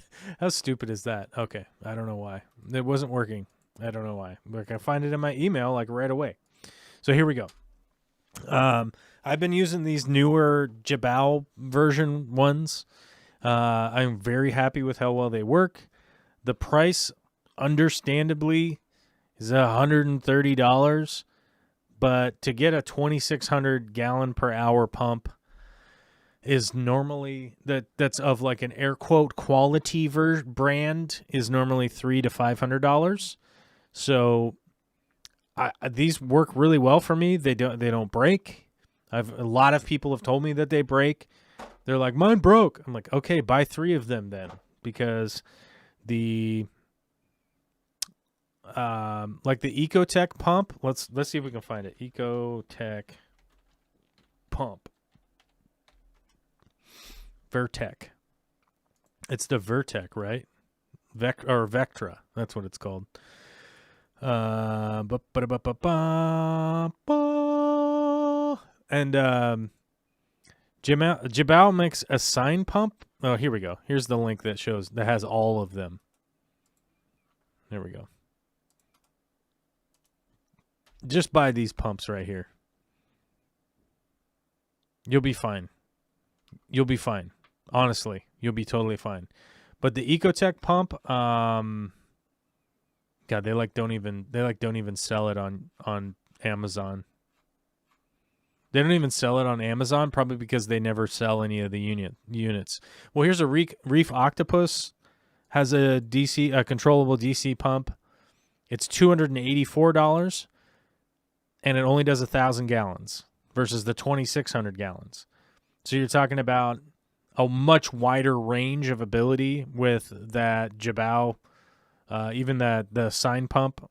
is that? Okay, I don't know why. It wasn't working. I don't know why. But I can find it in my email like right away. So here we go. I've been using these newer Jabal version ones. I'm very happy with how well they work. The price, understandably, is $130, but to get a 2,600 gallon per hour pump is normally that's of like an air quote quality brand is normally $300 to $500. So these work really well for me. They don't break. A lot of people have told me that they break. They're like, mine broke. I'm like, okay, buy 3 of them then, because the like the Ecotech pump. Let's see if we can find it. Ecotech pump. Vertec. It's the Vertec, right? Vectra. That's what it's called. And Jibao makes a sign pump. Oh, here we go. Here's the link that has all of them. There we go. Just buy these pumps right here. You'll be fine. You'll be fine. Honestly, you'll be totally fine. But the Ecotech pump, God, they don't even sell it on Amazon. They don't even sell it on Amazon, probably because they never sell any of the units. Well, here's a Reef Octopus, has a controllable DC pump. It's $284, and it only does 1,000 gallons versus the 2,600 gallons. So you're talking about a much wider range of ability with that Jibao, even the sign pump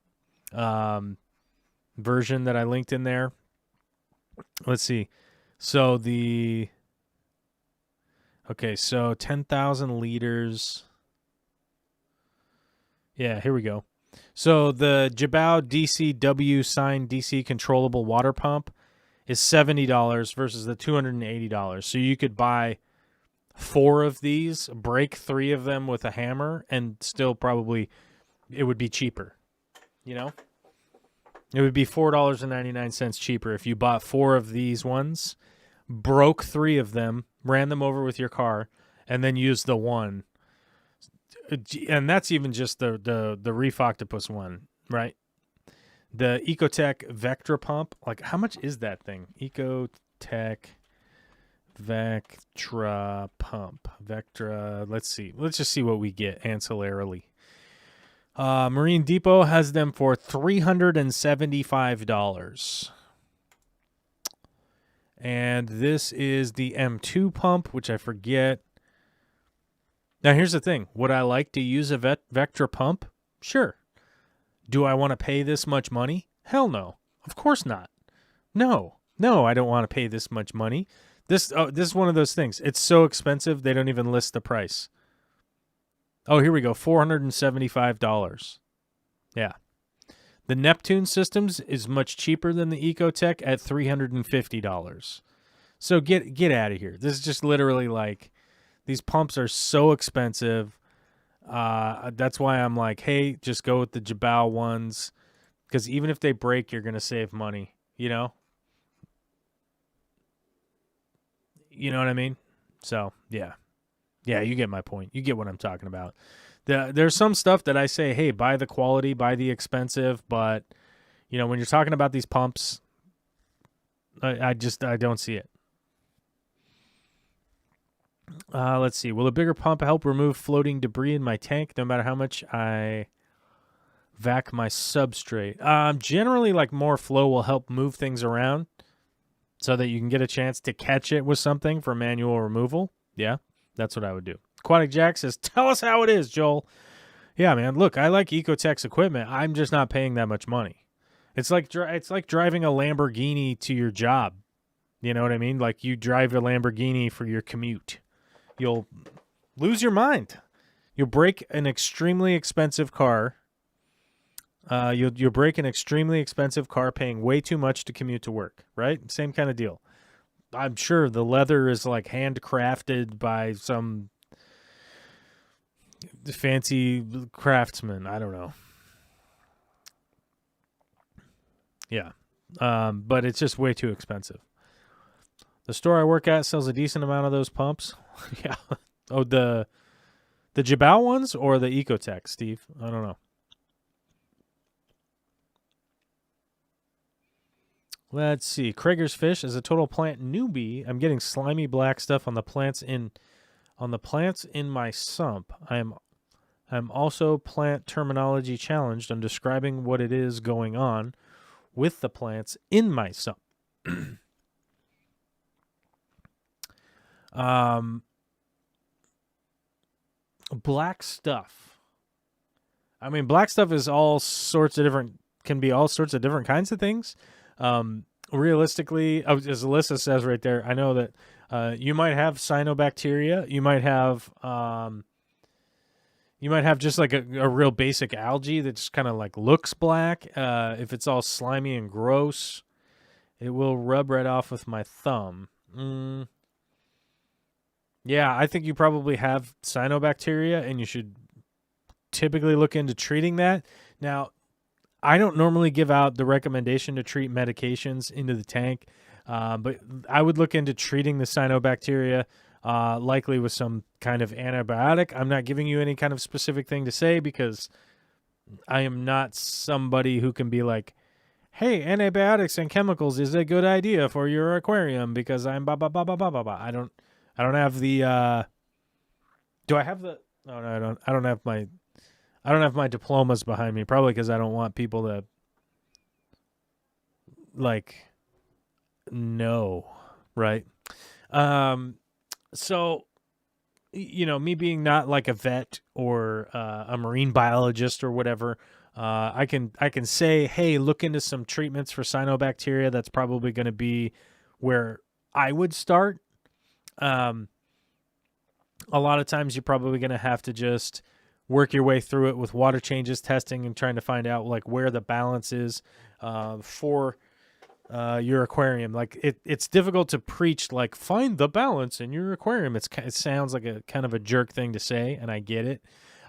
version that I linked in there. Let's see. So 10,000 liters. Yeah, here we go. So the Jibao DCW sign DC controllable water pump is $70 versus the $280. So you could buy 4 of these, break 3 of them with a hammer, and still probably it would be cheaper. You know? It would be $4.99 cheaper if you bought 4 of these ones, broke 3 of them, ran them over with your car, and then used the one. And that's even just the Reef Octopus one, right? The Ecotech Vectra pump, like how much is that thing? Ecotech Vectra pump. Vectra, let's see. Let's just see what we get ancillarily. Marine Depot has them for $375. And this is the M2 pump, which I forget. Now, here's the thing. Would I like to use a Vectra pump? Sure. Do I want to pay this much money? Hell no. Of course not. No, I don't want to pay this much money. This is one of those things. It's so expensive, they don't even list the price. Oh, here we go. $475. Yeah. The Neptune Systems is much cheaper than the Ecotech at $350. So get out of here. This is just literally like, these pumps are so expensive. That's why I'm like, hey, just go with the Jibao ones. Because even if they break, you're going to save money. You know? You know what I mean? So, yeah. Yeah, you get my point. You get what I'm talking about. There's some stuff that I say, hey, buy the quality, buy the expensive. But, you know, when you're talking about these pumps, I don't see it. Let's see. Will a bigger pump help remove floating debris in my tank no matter how much I vac my substrate? Generally, like more flow will help move things around so that you can get a chance to catch it with something for manual removal. Yeah, that's what I would do. Aquatic Jack says, tell us how it is, Joel. Yeah, man. Look, I like Ecotech's equipment. I'm just not paying that much money. It's like driving a Lamborghini to your job. You know what I mean? Like you drive a Lamborghini for your commute. You'll lose your mind. You'll break an extremely expensive car. You'll break an extremely expensive car paying way too much to commute to work, right? Same kind of deal. I'm sure the leather is like handcrafted by some fancy craftsman. I don't know. Yeah. But it's just way too expensive. The store I work at sells a decent amount of those pumps. Yeah. Oh, the The Jabal ones or the Ecotech, Steve? I don't know. Let's see. Krager's Fish is a total plant newbie. I'm getting slimy black stuff on the plants in my sump. I'm also plant terminology challenged. I'm describing what it is going on with the plants in my sump. Black stuff. I mean, black stuff is can be all sorts of different kinds of things. Realistically, as Alyssa says right there, I know that you might have cyanobacteria. You might have just like a real basic algae that just kind of like looks black. If it's all slimy and gross, it will rub right off with my thumb. Yeah, I think you probably have cyanobacteria, and you should typically look into treating that. Now, I don't normally give out the recommendation to treat medications into the tank, but I would look into treating the cyanobacteria, likely with some kind of antibiotic. I'm not giving you any kind of specific thing to say because I am not somebody who can be like, hey, antibiotics and chemicals is a good idea for your aquarium because I'm blah, blah, blah, blah, blah, blah, blah. I don't have the, do I have the, oh, no, I don't have my diplomas behind me, probably because I don't want people to, like, know, right? So, you know, me being not like a vet or a marine biologist or whatever, I can say, hey, look into some treatments for cyanobacteria. That's probably going to be where I would start. A lot of times you're probably going to have to just work your way through it with water changes, testing, and trying to find out like where the balance is for your aquarium. Like it's difficult to preach like find the balance in your aquarium. It sounds like a kind of a jerk thing to say, and I get it.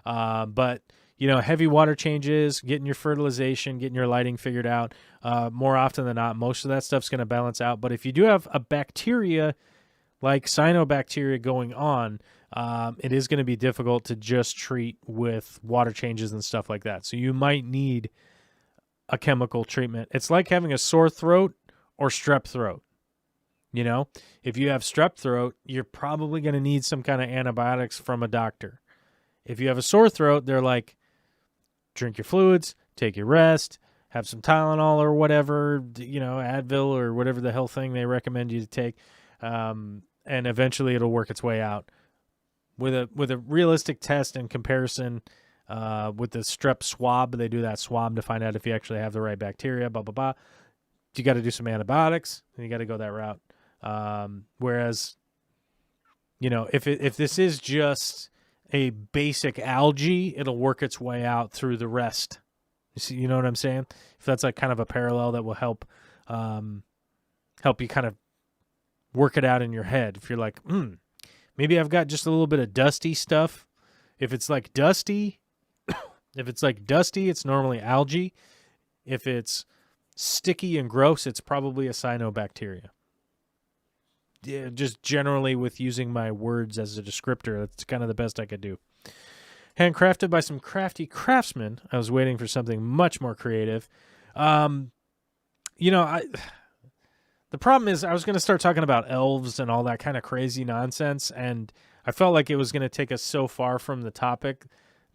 But you know, heavy water changes, getting your fertilization, getting your lighting figured out, more often than not, most of that stuff's going to balance out. But if you do have a bacteria like cyanobacteria going on, it is going to be difficult to just treat with water changes and stuff like that. So you might need a chemical treatment. It's like having a sore throat or strep throat. You know, if you have strep throat, you're probably going to need some kind of antibiotics from a doctor. If you have a sore throat, they're like, drink your fluids, take your rest, have some Tylenol or whatever, you know, Advil or whatever the hell thing they recommend you to take. And eventually it'll work its way out. With a realistic test and comparison, with the strep swab, they do that swab to find out if you actually have the right bacteria, blah, blah, blah. You got to do some antibiotics, and you got to go that route. Whereas, you know, if this is just a basic algae, it'll work its way out through the rest. You know what I'm saying? If that's like kind of a parallel that will help you kind of work it out in your head. If you're like, maybe I've got just a little bit of dusty stuff. If it's like dusty, it's normally algae. If it's sticky and gross, it's probably a cyanobacteria. Yeah, just generally with using my words as a descriptor, that's kind of the best I could do. Handcrafted by some crafty craftsmen. I was waiting for something much more creative. You know, the problem is I was going to start talking about elves and all that kind of crazy nonsense, and I felt like it was going to take us so far from the topic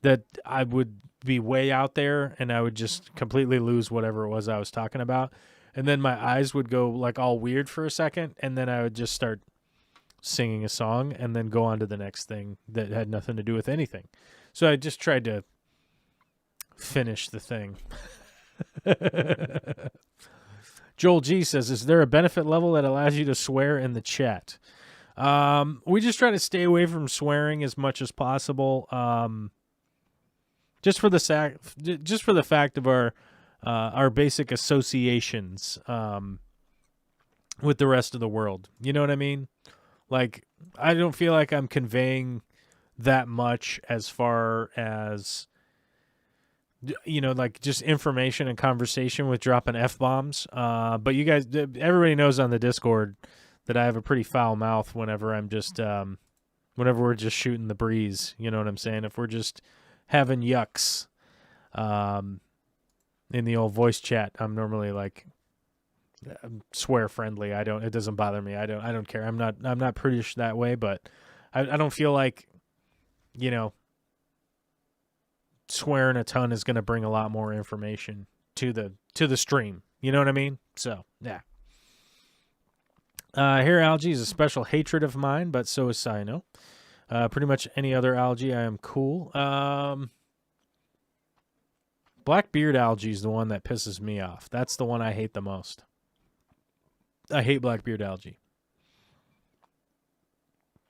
that I would be way out there, and I would just completely lose whatever it was I was talking about. And then my eyes would go like all weird for a second, and then I would just start singing a song and then go on to the next thing that had nothing to do with anything. So I just tried to finish the thing. Joel G says, is there a benefit level that allows you to swear in the chat? We just try to stay away from swearing as much as possible. Just for the fact of our basic associations with the rest of the world. You know what I mean? Like, I don't feel like I'm conveying that much as far as, you know, like just information and conversation with dropping F-bombs. But you guys, everybody knows on the Discord that I have a pretty foul mouth whenever I'm just whenever we're just shooting the breeze. You know what I'm saying? If we're just having yucks in the old voice chat, I'm normally like swear friendly. It doesn't bother me. I don't care. I'm not prudish that way, but I don't feel like, you know, swearing a ton is going to bring a lot more information to the stream. You know what I mean? So, yeah. Hair algae is a special hatred of mine, but so is cyano. Pretty much any other algae, I am cool. Black beard algae is the one that pisses me off. That's the one I hate the most. I hate black beard algae.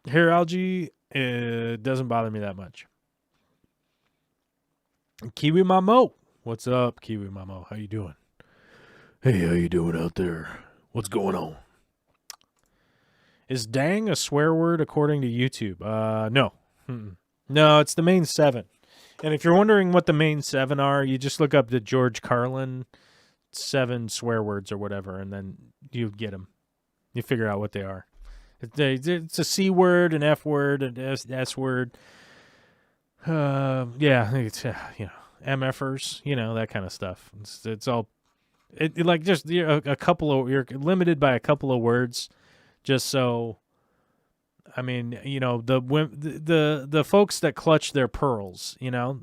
Hair algae, it doesn't bother me that much. Kiwi Mamo. What's up, Kiwi Mamo? How you doing? Hey, how you doing out there? What's going on? Is dang a swear word according to YouTube? No. No, it's the main 7. And if you're wondering what the main 7 are, you just look up the George Carlin 7 swear words or whatever, and then you get them. You figure out what they are. It's a C word, an F word, an S word. Yeah, it's, you know, MFers, you know, that kind of stuff. It's all, like just a couple of, you're limited by a couple of words, just so, I mean, you know, the folks that clutch their pearls, you know,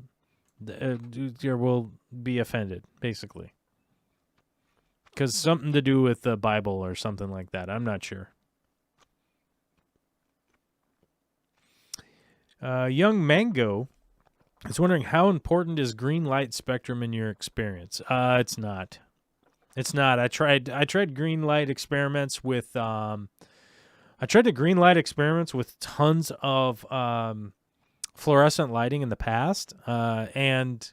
will be offended, basically. Because something to do with the Bible or something like that. I'm not sure. Young Mango is wondering, how important is green light spectrum in your experience? It's not. It's not. I tried green light experiments with tons of fluorescent lighting in the past, and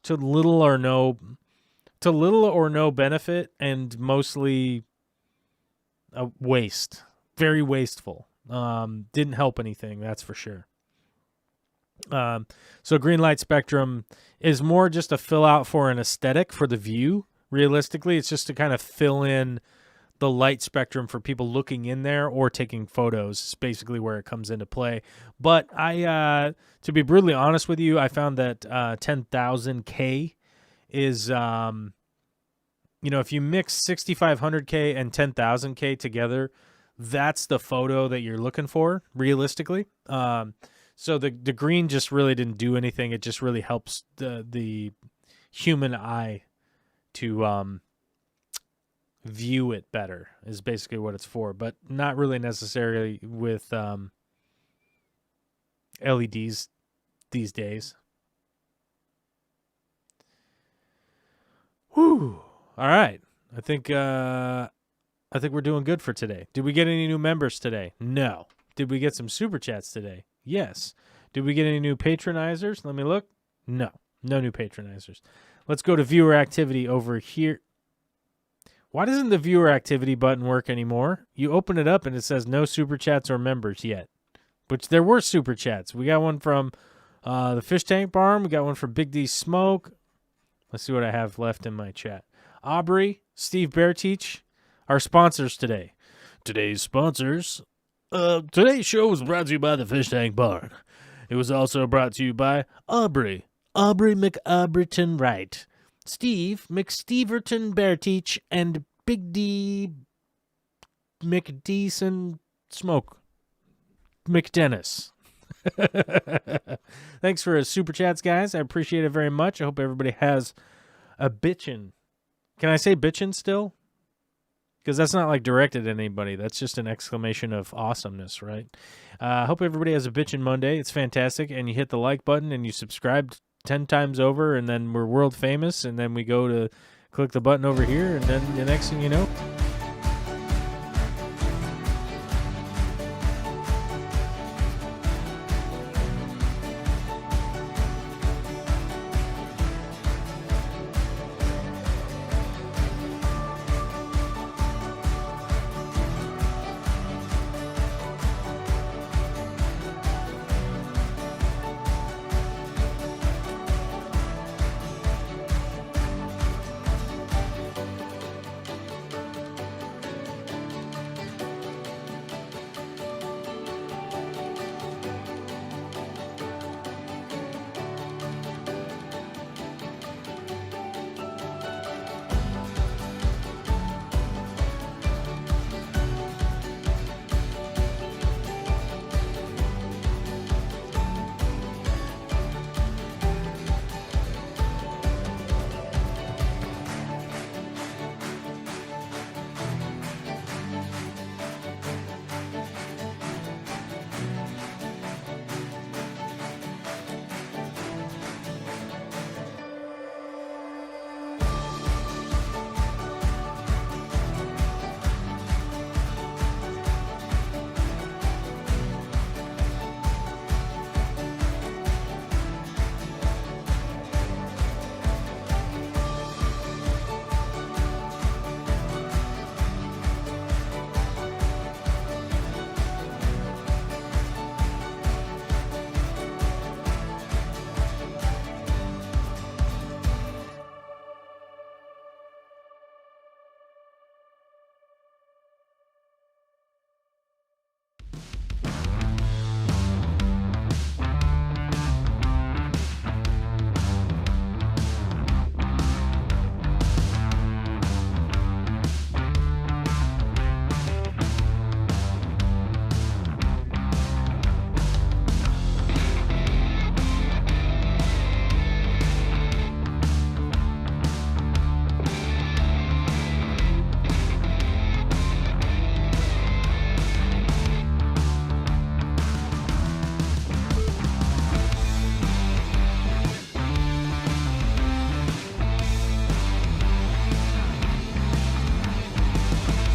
to little or no benefit, and mostly a waste. Very wasteful. Didn't help anything, that's for sure. So green light spectrum is more just a fill out for an aesthetic for the view. Realistically, it's just to kind of fill in the light spectrum for people looking in there or taking photos. It's basically where it comes into play. But to be brutally honest with you, I found that 10,000K is, you know, if you mix 6,500K and 10,000K together, that's the photo that you're looking for, realistically. So the green just really didn't do anything. It just really helps the human eye to view it better, is basically what it's for, but not really necessarily with LEDs these days. Whew. All right. I think we're doing good for today. Did we get any new members today? No. Did we get some super chats today? Yes. Did we get any new patronizers? Let me look. No. No new patronizers. Let's go to viewer activity over here. Why doesn't the viewer activity button work anymore? You open it up and it says no super chats or members yet. Which there were super chats. We got one from the Fish Tank Barn. We got one from Big D Smoke. Let's see what I have left in my chat. Aubrey, Steve Bearteach, our sponsors today. Today's sponsors. Today's show was brought to you by the Fish Tank Barn. It was also brought to you by Aubrey McAubreyton Wright, Steve McSteverton Bearteach, and Big D McDeason Smoke McDennis. Thanks for super chats, guys. I appreciate it very much. I hope everybody has a bitchin'. Can I say bitchin' still? Because that's not like directed at anybody. That's just an exclamation of awesomeness, right? I hope everybody has a bitchin' Monday. It's fantastic. And you hit the like button and you subscribe 10 times over, and then we're world famous, and then we go to click the button over here, and then the next thing you know,